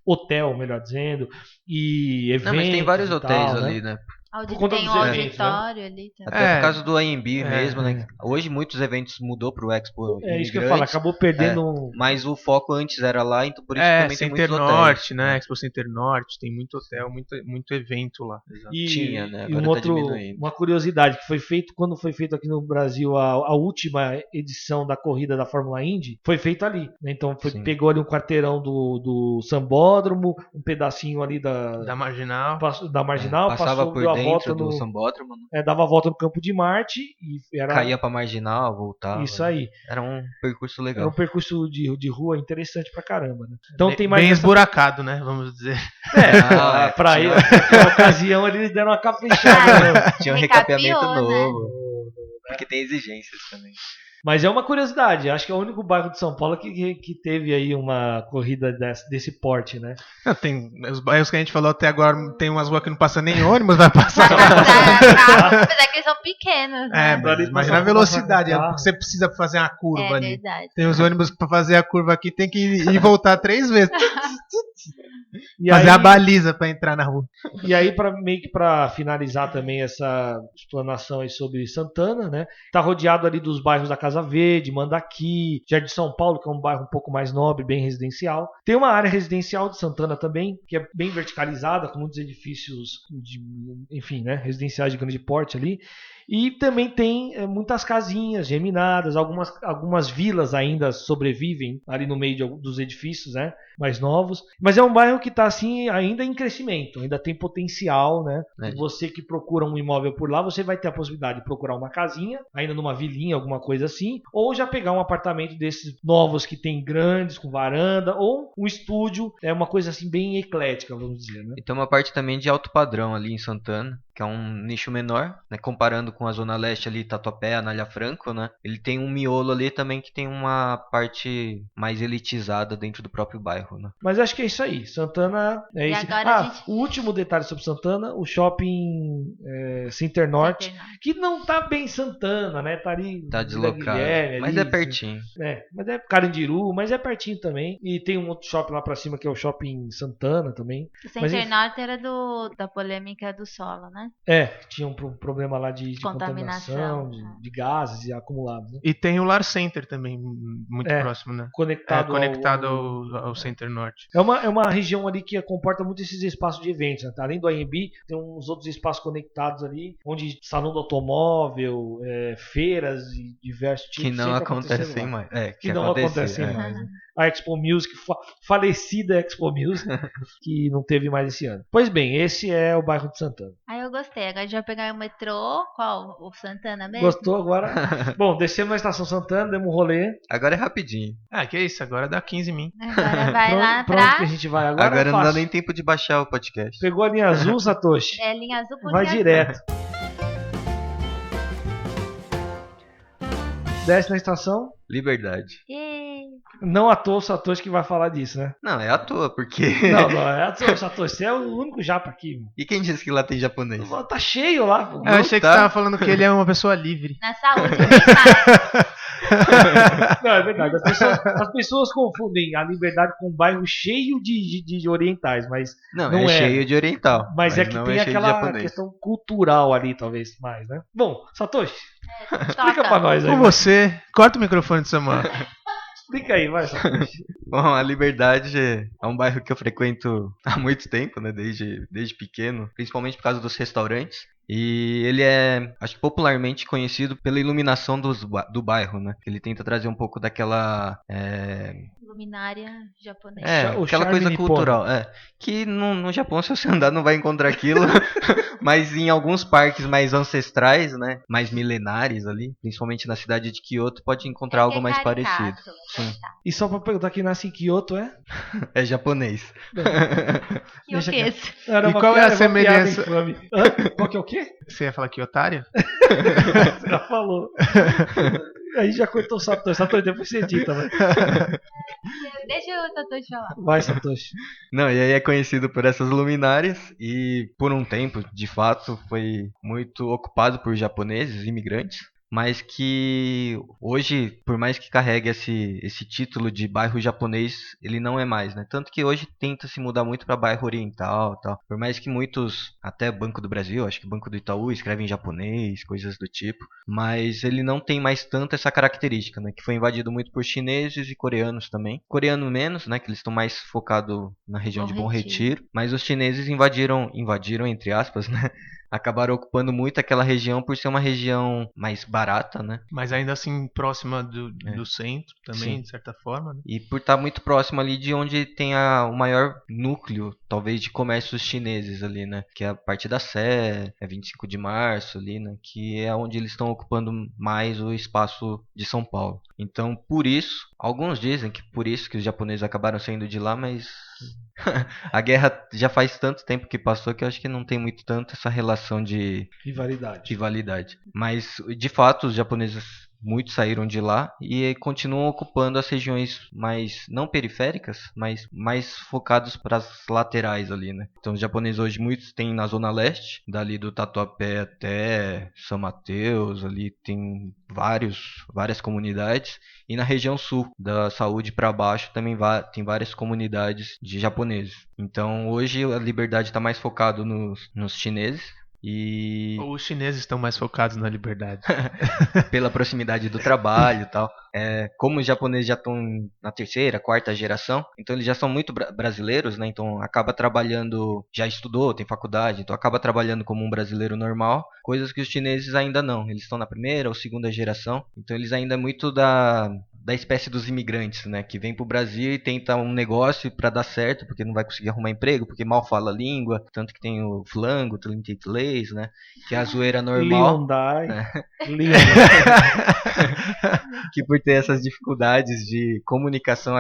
hotel, melhor dizendo, e eventos. Não, mas tem vários hotéis ali, né? Onde conta tem dos um eventos, auditório ali também. Até por causa do AMB mesmo, é. né? Hoje muitos eventos mudou pro Expo É isso que eu falo, acabou perdendo. Mas o foco antes era lá, então por isso também tem Center muitos Norte, hotéis. né? Expo Center Norte, tem muito hotel, muito evento lá. E, Tinha, né? E Agora tá diminuindo. uma curiosidade que foi feito quando foi feito aqui no Brasil a última edição da corrida da Fórmula Indy, foi feito ali. Né? Então pegou ali um quarteirão do Sambódromo, um pedacinho ali Da Marginal. Da Marginal, passava passou, por deu a dentro volta do no, Sambódromo, né? dava a volta no Campo de Marte e era Caía pra Marginal, voltava. isso aí. Era um percurso É legal. um percurso de rua interessante pra caramba. Né? Então tem mais bem essa... esburacado, né? Vamos dizer. Pra ir, na ocasião eles deram uma caprichada. Né? Tinha um recapeamento Recapeou, né? novo. Porque tem exigências também. Mas é uma curiosidade, acho que é o único bairro de São Paulo que teve aí uma corrida desse porte, né? Não, tem os bairros que a gente falou até agora, tem umas ruas que não passa nem ônibus, vai passar. Apesar que eles são pequenos, né? Mas imagina a velocidade, porque você precisa fazer uma curva ali. Verdade. Tem os ônibus pra fazer a curva aqui, tem que ir e voltar 3 vezes. E fazer aí, a baliza pra entrar na rua. E aí, meio que para finalizar também essa explanação aí sobre Santana, né? Tá rodeado ali dos bairros da Casa Verde, Mandaki, Jardim São Paulo, que é um bairro um pouco mais nobre, bem residencial. Tem uma área residencial de Santana também, que é bem verticalizada, com muitos edifícios enfim, né? Residenciais de grande porte ali. E também tem muitas casinhas geminadas, algumas vilas ainda sobrevivem ali no meio dos edifícios, né, mais novos. Mas é um bairro que está assim, ainda em crescimento, ainda tem potencial, né? Você que procura um imóvel por lá, você vai ter a possibilidade de procurar uma casinha, ainda numa vilinha, alguma coisa assim, ou já pegar um apartamento desses novos que tem grandes, com varanda, ou um estúdio, uma coisa assim bem eclética, vamos dizer, né? E tem uma parte também de alto padrão ali em Santana, que é um nicho menor, né? Comparando com a Zona Leste ali, Tatuapé, Anália Franco, né? Ele tem um miolo ali também que tem uma parte mais elitizada dentro do próprio bairro, né? Mas acho que é isso aí. Santana é isso. O último detalhe sobre Santana, o shopping Center Norte, que não tá bem Santana, né? Tá ali. Tá deslocado. Mas é pertinho. Mas é Carandiru, mas é pertinho também. E tem um outro shopping lá pra cima que é o shopping Santana também. O Center Norte era da polêmica do solo, né? Tinha um problema lá de contaminação, de gases acumulados. Né? E tem o Lar Center também, muito próximo, né? Conectado ao Center Norte. É uma região ali que comporta muito esses espaços de eventos. Né? Além do AMB, tem uns outros espaços conectados ali, onde salão do automóvel, feiras e diversos tipos. Que não acontecem mais. Que não acontecem mais. Né? A Expo Music, falecida Expo Music, que não teve mais esse ano. Pois bem, esse é o bairro de Santana. Eu gostei. Agora a gente vai pegar o metrô. Qual? O Santana mesmo? Gostou agora? Bom, descemos na estação Santana, demos um rolê. Agora é rapidinho. Que isso, agora dá 15 min. Agora vai lá pra onde que a gente vai agora? Agora não dá nem tempo de baixar o podcast. Pegou a linha azul, Satoshi? Linha azul por vai linha direto. Azul. Desce na estação. Liberdade. Não à toa o Satoshi que vai falar disso, né? Não, é à toa, porque... Não é à toa, Satoshi. Você é o único japa aqui. Mano. E quem disse que lá tem japonês? Tá cheio lá. Pô. Eu achei que você tava falando que ele é uma pessoa livre. Na saúde, mais. Não, é verdade. As pessoas confundem a liberdade com um bairro cheio de orientais, mas não é cheio de oriental. Mas é que tem aquela questão cultural ali, talvez, mais, né? Bom, Satoshi, explica pra nós aí. Com você, corta o microfone do Samuel. Explica aí, vai, Satoshi. Bom, a Liberdade é um bairro que eu frequento há muito tempo, né? Desde pequeno, principalmente por causa dos restaurantes. E ele é, acho que popularmente conhecido pela iluminação do bairro, né? Ele tenta trazer um pouco daquela... luminária japonesa. Aquela coisa cultural. Que no Japão, se você andar, não vai encontrar aquilo. Mas em alguns parques mais ancestrais, né? Mais milenares ali, principalmente na cidade de Kyoto, pode encontrar algo mais parecido. Sim. E só pra perguntar, quem nasce em Kyoto é japonês. E qual é a semelhança? Qual que é o quê? Você ia falar que otário? Você já falou. Aí já cortou o Satoshi. Satoshi, depois você edita, vai. Deixa o Satoshi falar. Vai, Satoshi. Não, e aí é conhecido por essas luminárias e por um tempo, de fato, foi muito ocupado por japoneses, imigrantes. mas que hoje, por mais que carregue esse título de bairro japonês, ele não é mais, né? Tanto que hoje tenta se mudar muito para bairro oriental, tal. Por mais que muitos, até Banco do Brasil, acho que Banco do Itaú, escrevem em japonês, coisas do tipo, mas ele não tem mais tanto essa característica, né? Que foi invadido muito por chineses e coreanos também. Coreano menos, né? Que eles estão mais focados na região de Bom Retiro, mas os chineses invadiram entre aspas, né? Acabaram ocupando muito aquela região por ser uma região mais barata, né? Mas ainda assim próxima do centro também, de certa forma, né? E por estar muito próximo ali de onde tem o maior núcleo, talvez, de comércios chineses ali, né? Que é a parte da Sé, 25 de março ali, né? Que é onde eles estão ocupando mais o espaço de São Paulo. Então, por isso, alguns dizem que por isso que os japoneses acabaram saindo de lá, mas a guerra já faz tanto tempo que passou que eu acho que não tem muito tanto essa relação de rivalidade. Mas, de fato, os japoneses muitos saíram de lá e continuam ocupando as regiões mais, não periféricas, mas mais focados para as laterais ali, né? Então os japoneses hoje muitos têm na zona leste, dali do Tatuapé até São Mateus, ali tem várias comunidades, e na região sul, da Saúde para baixo, também tem várias comunidades de japoneses. Então hoje a Liberdade está mais focado nos chineses. E os chineses estão mais focados na liberdade. Pela proximidade do trabalho e tal. Como os japoneses já estão na terceira, quarta geração, então eles já são muito brasileiros, né? Então acaba trabalhando, já estudou, tem faculdade, então acaba trabalhando como um brasileiro normal, coisas que os chineses ainda não. Eles estão na primeira ou segunda geração, então eles ainda é muito da espécie dos imigrantes, né? Que vem pro Brasil e tenta um negócio para dar certo, porque não vai conseguir arrumar emprego, porque mal fala a língua, tanto que tem o flango, 33, né? Que é a zoeira normal. Que por ter essas dificuldades de comunicação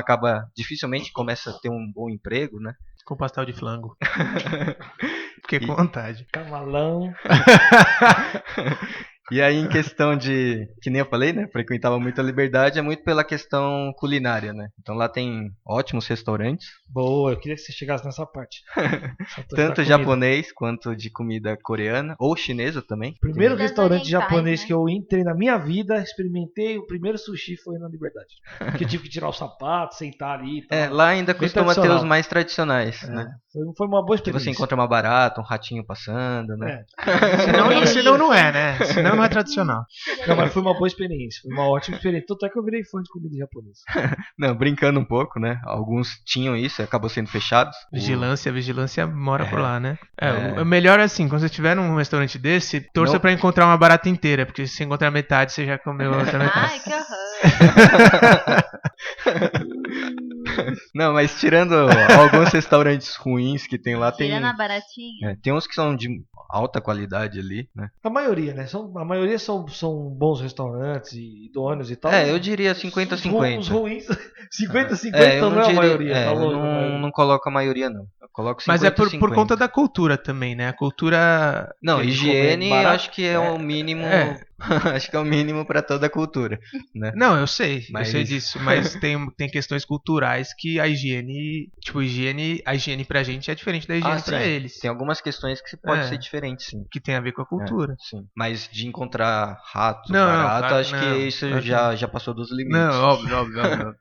dificilmente começa a ter um bom emprego, né? Com pastel de flango. Fiquei com vontade. Cavalão. E aí em questão de, que nem eu falei, né, frequentava muito a Liberdade, é muito pela questão culinária, né? Então lá tem ótimos restaurantes. Boa, eu queria que você chegasse nessa parte. Tanto japonês quanto de comida coreana, ou chinesa também. Primeiro restaurante japonês, né, que eu entrei na minha vida, experimentei, o primeiro sushi foi na Liberdade. Porque eu tive que tirar o sapato, sentar ali e tal. Lá ainda costuma ter os mais tradicionais, né? Foi uma boa experiência. Que você encontra uma barata, um ratinho passando, né? Senão não é, né? Senão não é tradicional. Não, mas foi uma boa experiência. Foi uma ótima experiência. Tanto é que eu virei fã de comida japonesa. Não, brincando um pouco, né? Alguns tinham isso e acabou sendo fechados. Vigilância mora por lá, né? O melhor é assim, quando você estiver num restaurante desse, torça pra encontrar uma barata inteira, porque se você encontrar metade, você já comeu a outra metade. Ai, que horror! Não, mas tirando alguns restaurantes ruins que tem lá, tirando a baratinha. Tem uns que são de alta qualidade ali, né? A maioria, né? A maioria são bons restaurantes e idôneos e tal. Eu diria 50-50. Os ruins, 50-50 não é a maioria. Eu não coloco a maioria, não. Eu coloco 50-50. Mas é por conta da cultura também, né? A cultura... Não, higiene acho que é o mínimo... Acho que é o mínimo para toda a cultura, né? Não, eu sei disso, mas tem questões culturais que a higiene pra gente é diferente da higiene pra eles. Tem algumas questões que pode ser diferente, sim. Que tem a ver com a cultura. Sim. Mas de encontrar rato, barato, acho que isso já passou dos limites. Não, óbvio.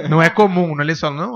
Não é comum, né? Eles falam,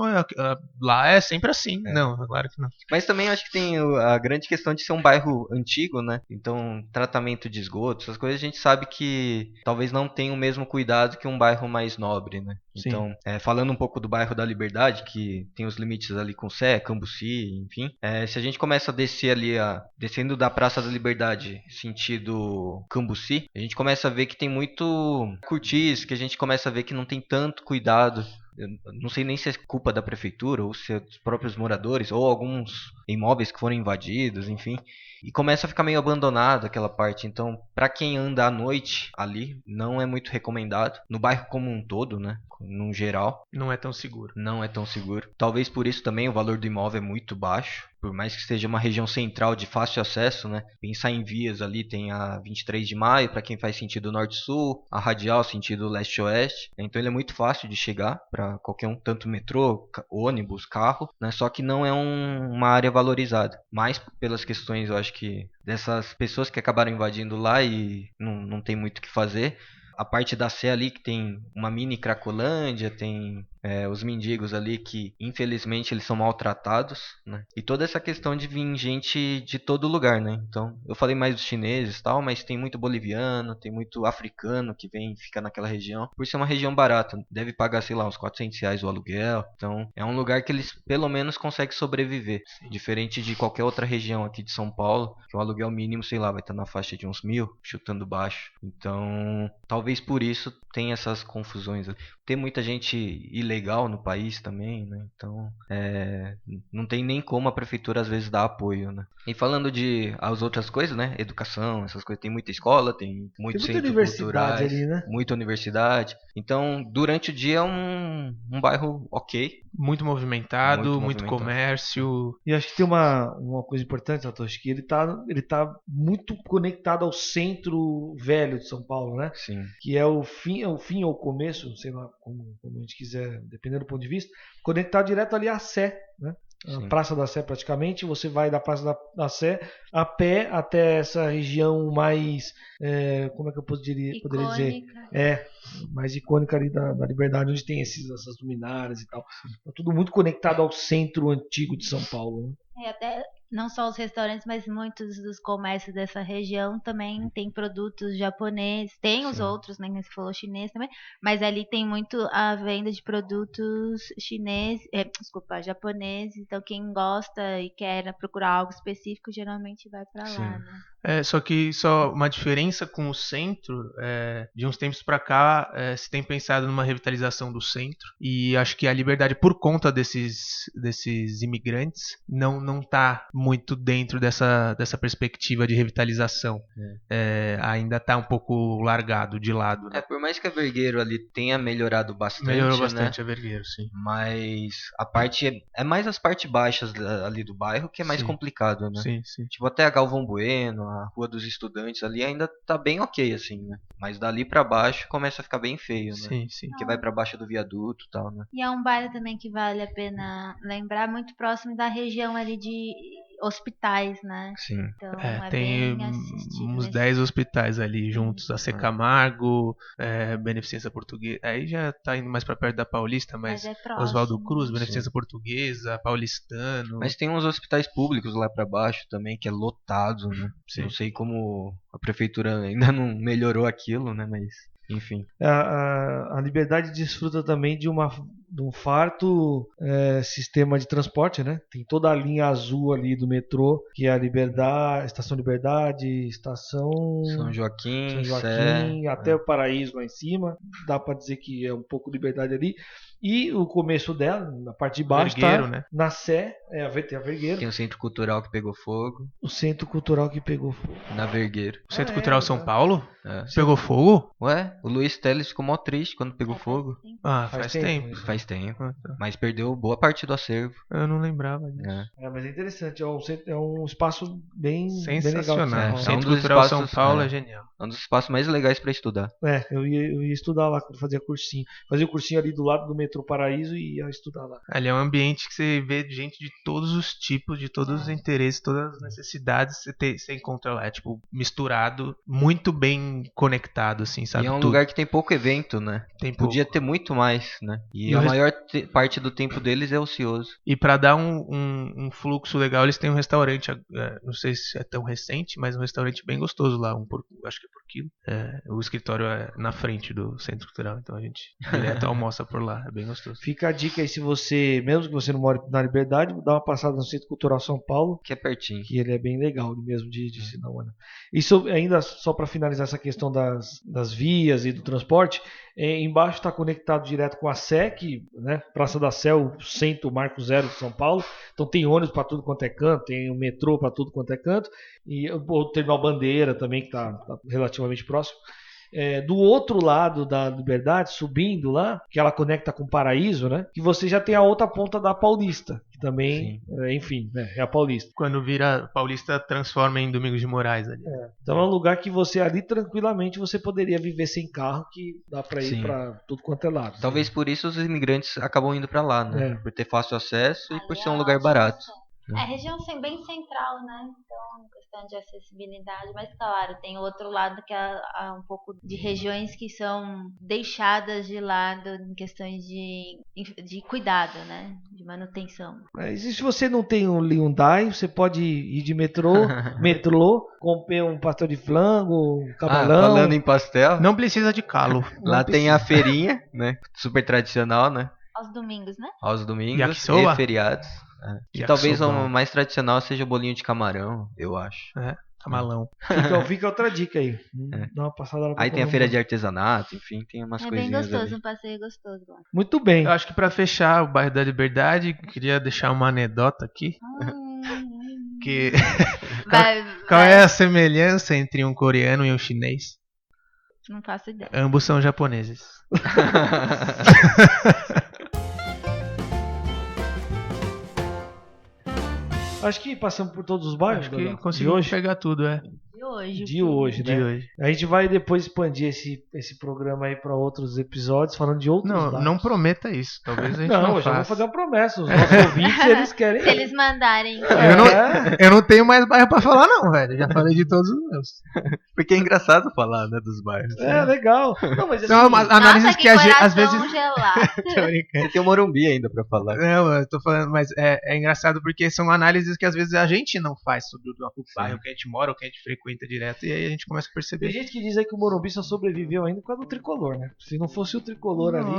lá é sempre assim. Não, claro que não. Mas também acho que tem a grande questão de ser um bairro antigo, né? Então, tratamento de esgoto, essas coisas a gente sabe que talvez não tenha o mesmo cuidado que um bairro mais nobre, né? Então, falando um pouco do bairro da Liberdade, que tem os limites ali com Sé, Cambuci, enfim. Se a gente começa a descer ali, descendo da Praça da Liberdade, sentido Cambuci, a gente começa a ver que tem muito cortiço, que a gente começa a ver que não tem tanto cuidado. Eu não sei nem se é culpa da prefeitura, ou se é dos próprios moradores, ou alguns imóveis que foram invadidos, enfim. E começa a ficar meio abandonado aquela parte. Então, para quem anda à noite ali, não é muito recomendado. No bairro como um todo, né? No geral. Não é tão seguro. Não é tão seguro. Talvez por isso também o valor do imóvel é muito baixo. por mais que seja uma região central de fácil acesso, né? Pensar em vias ali, tem a 23 de maio, para quem faz sentido norte-sul, a radial sentido leste-oeste. Então ele é muito fácil de chegar para qualquer um, tanto metrô, ônibus, carro, né? Só que não é uma área valorizada. Mais pelas questões, eu acho que, dessas pessoas que acabaram invadindo lá e não tem muito o que fazer. A parte da Sé ali, que tem uma mini Cracolândia, tem os mendigos ali que, infelizmente, eles são maltratados, né? E toda essa questão de vir gente de todo lugar, né? Então, eu falei mais dos chineses e tal, mas tem muito boliviano, tem muito africano que vem e fica naquela região. Por ser uma região barata, deve pagar, sei lá, uns R$400 o aluguel. Então, é um lugar que eles, pelo menos, conseguem sobreviver. Diferente de qualquer outra região aqui de São Paulo, que o aluguel mínimo, sei lá, vai estar na faixa de uns 1.000, chutando baixo. Então, talvez por isso tenha essas confusões. Tem muita gente ilegal no país também, né? Então, não tem nem como a prefeitura às vezes dar apoio, né? E falando de as outras coisas, né? Educação, essas coisas, tem muita escola, tem muito centro culturais, ali, né? Muita universidade. Então, durante o dia é um bairro ok. Muito movimentado, muito comércio. E acho que tem uma coisa importante, Satoshi, que ele tá muito conectado ao centro velho de São Paulo, né? Sim. Que é o fim ou o começo, sei lá, como a gente quiser, dependendo do ponto de vista, conectado direto ali à Sé, né? A Praça da Sé praticamente, você vai da Praça da Sé a pé até essa região mais, como é que eu poderia dizer? Mais icônica ali da Liberdade, onde tem essas luminárias e tal. Tá tudo muito conectado ao centro antigo de São Paulo, né? Até não só os restaurantes, mas muitos dos comércios dessa região também tem produtos japoneses. Tem os outros, né? Você falou chinês também, mas ali tem muito a venda de produtos japoneses. Então quem gosta e quer procurar algo específico geralmente vai para lá, né? Só que só uma diferença com o centro, de uns tempos para cá, se tem pensado numa revitalização do centro, e acho que a Liberdade, por conta desses imigrantes, não está muito dentro dessa perspectiva de revitalização. Ainda está um pouco largado de lado, né? Por mais que a Vergueiro ali tenha melhorado bastante. Melhorou bastante, né? A Vergueiro, sim. Mas a parte é mais as partes baixas ali do bairro que é mais complicado, né? Sim. Tipo, até a Galvão Bueno, a Rua dos Estudantes ali ainda tá bem ok, assim, né? Mas dali pra baixo começa a ficar bem feio, né? Sim. Porque vai pra baixo do viaduto e tal, né? E é um bairro também que vale a pena lembrar, muito próximo da região ali de hospitais, né? Sim. Então, tem uns 10 hospitais ali juntos, a C. Camargo, Beneficência Portuguesa, aí já tá indo mais pra perto da Paulista, mas Oswaldo Cruz, Beneficência Portuguesa, Paulistano. Mas tem uns hospitais públicos lá pra baixo também, que é lotado, né? Não sei como a prefeitura ainda não melhorou aquilo, né? Mas, enfim. A Liberdade desfruta também de um farto sistema de transporte, né? Tem toda a linha azul ali do metrô, que é a Liberdade, Estação Liberdade, Estação São Joaquim, até o Paraíso lá em cima. Dá para dizer que é um pouco Liberdade ali. E o começo dela, na parte de baixo, Vergueiro, tá né? Na Sé, tem a Vergueiro. Tem o Centro Cultural que pegou fogo. O Centro Cultural que pegou fogo. Na Vergueiro. O Centro Cultural São Paulo? É. Pegou fogo? Ué, o Luiz Teles ficou mó triste quando pegou fogo. Faz tempo. Faz tempo. Mas perdeu boa parte do acervo. Eu não lembrava disso. Mas é interessante, é um espaço bem sensacional. Bem legal. O Centro Cultural São Paulo é genial. É um dos espaços mais legais para estudar. Eu ia estudar lá quando fazia cursinho. Fazia o cursinho ali do lado do metrô Paraíso e ia estudar lá. Ali é um ambiente que você vê gente de todos os tipos, de todos os interesses, todas as necessidades, você encontra lá. É tipo misturado, muito bem conectado, assim, sabe? E é um lugar que tem pouco evento, né? Podia ter muito mais, né? E a maior parte do tempo deles é ocioso. E pra dar um fluxo legal, eles têm um restaurante, não sei se é tão recente, mas um restaurante bem gostoso lá, acho que é por quilo. O escritório é na frente do Centro Cultural, então a gente direto almoça por lá, é bem gostoso. Fica a dica aí, se você, mesmo que você não mora na Liberdade, dá uma passada no Centro Cultural São Paulo, que é pertinho. Que ele é bem legal mesmo de se dar uma. Isso ainda só para finalizar essa questão das vias e do transporte, embaixo está conectado direto com a Sé, né? Praça da Sé, o centro Marco Zero de São Paulo. Então tem ônibus para tudo quanto é canto, tem o metrô para tudo quanto é canto, e o Terminal Bandeira também, que está relativamente próximo. do outro lado da Liberdade, subindo lá, que ela conecta com o Paraíso, né? Que você já tem a outra ponta da Paulista, que também, enfim, né, é a Paulista. Quando vira Paulista, transforma em Domingos de Moraes ali. Então é um lugar que você ali tranquilamente você poderia viver sem carro, que dá pra ir pra tudo quanto é lado. Talvez por isso os imigrantes acabam indo pra lá, né? Por ter fácil acesso e por ser um lugar barato. Região bem central, né? Então, questão de acessibilidade, mas claro, tem o outro lado que é um pouco de regiões que são deixadas de lado em questões de cuidado, né? De manutenção. Mas e se você não tem um Hyundai, você pode ir de metrô, comer um pastel de flango, um camarão. Falando em pastel, não precisa de calo. Lá tem a feirinha, né? Super tradicional, né? Aos domingos, né? Aos domingos Yakisoba. E feriados. Que talvez o mais tradicional seja o bolinho de camarão, eu acho. Camalão. Fica outra dica aí. Dá uma passada lá. Aí tem a feira de artesanato, enfim, tem umas coisinhas. É bem gostoso, ali. um passeio gostoso lá. Muito bem. Eu acho que pra fechar o bairro da Liberdade, queria deixar uma anedota aqui. Que qual é a semelhança entre um coreano e um chinês? Não faço ideia. Ambos são japoneses. Acho que passamos por todos os bairros. Acho que conseguimos pegar tudo, De hoje, né? De hoje. A gente vai depois expandir esse programa aí para outros episódios, falando de outros bairros. Não prometa isso. Talvez a gente não faça. Eu vou fazer uma promessa. Os nossos ouvintes, eles querem... Se eles mandarem... Eu não tenho mais bairro pra falar não, velho. Já falei de todos os meus. Porque é engraçado falar, né, dos bairros. Legal. Não, mas são análises que às vezes... Você tem o Morumbi ainda pra falar. Não, eu tô falando, mas é engraçado porque são análises que às vezes a gente não faz sobre o bairro que a gente mora ou que a gente frequenta direto, e aí a gente começa a perceber. Tem gente que diz aí que o Morumbi só sobreviveu ainda por causa do tricolor, né? Se não fosse o tricolor ali,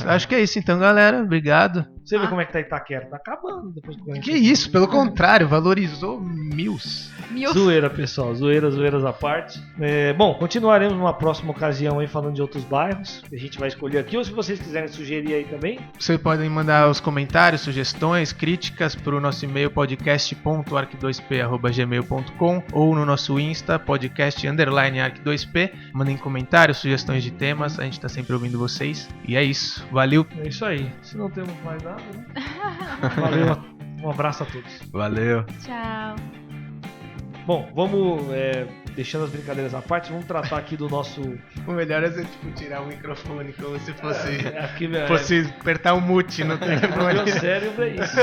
acho que é isso então, galera. Obrigado. Você vê como é que tá Itaquera? Tá acabando depois do Que isso, pelo contrário, valorizou mil. Zoeira, pessoal. Zoeiras à parte. Bom, continuaremos numa próxima ocasião aí falando de outros bairros. A gente vai escolher aqui, ou se vocês quiserem sugerir aí também. Vocês podem mandar os comentários, sugestões, críticas pro nosso e-mail podcast.arc2p@gmail.com ou no nosso Insta, podcast_arc2p. Mandem comentários, sugestões de temas. A gente tá sempre ouvindo vocês. E é isso. Valeu. É isso aí. Se não temos mais nada, né? Valeu. Um abraço a todos. Valeu. Tchau. Bom, vamos, deixando as brincadeiras à parte, vamos tratar aqui do nosso... O melhor é você tirar o microfone como se fosse apertar o mute no telefone. Meu cérebro é isso.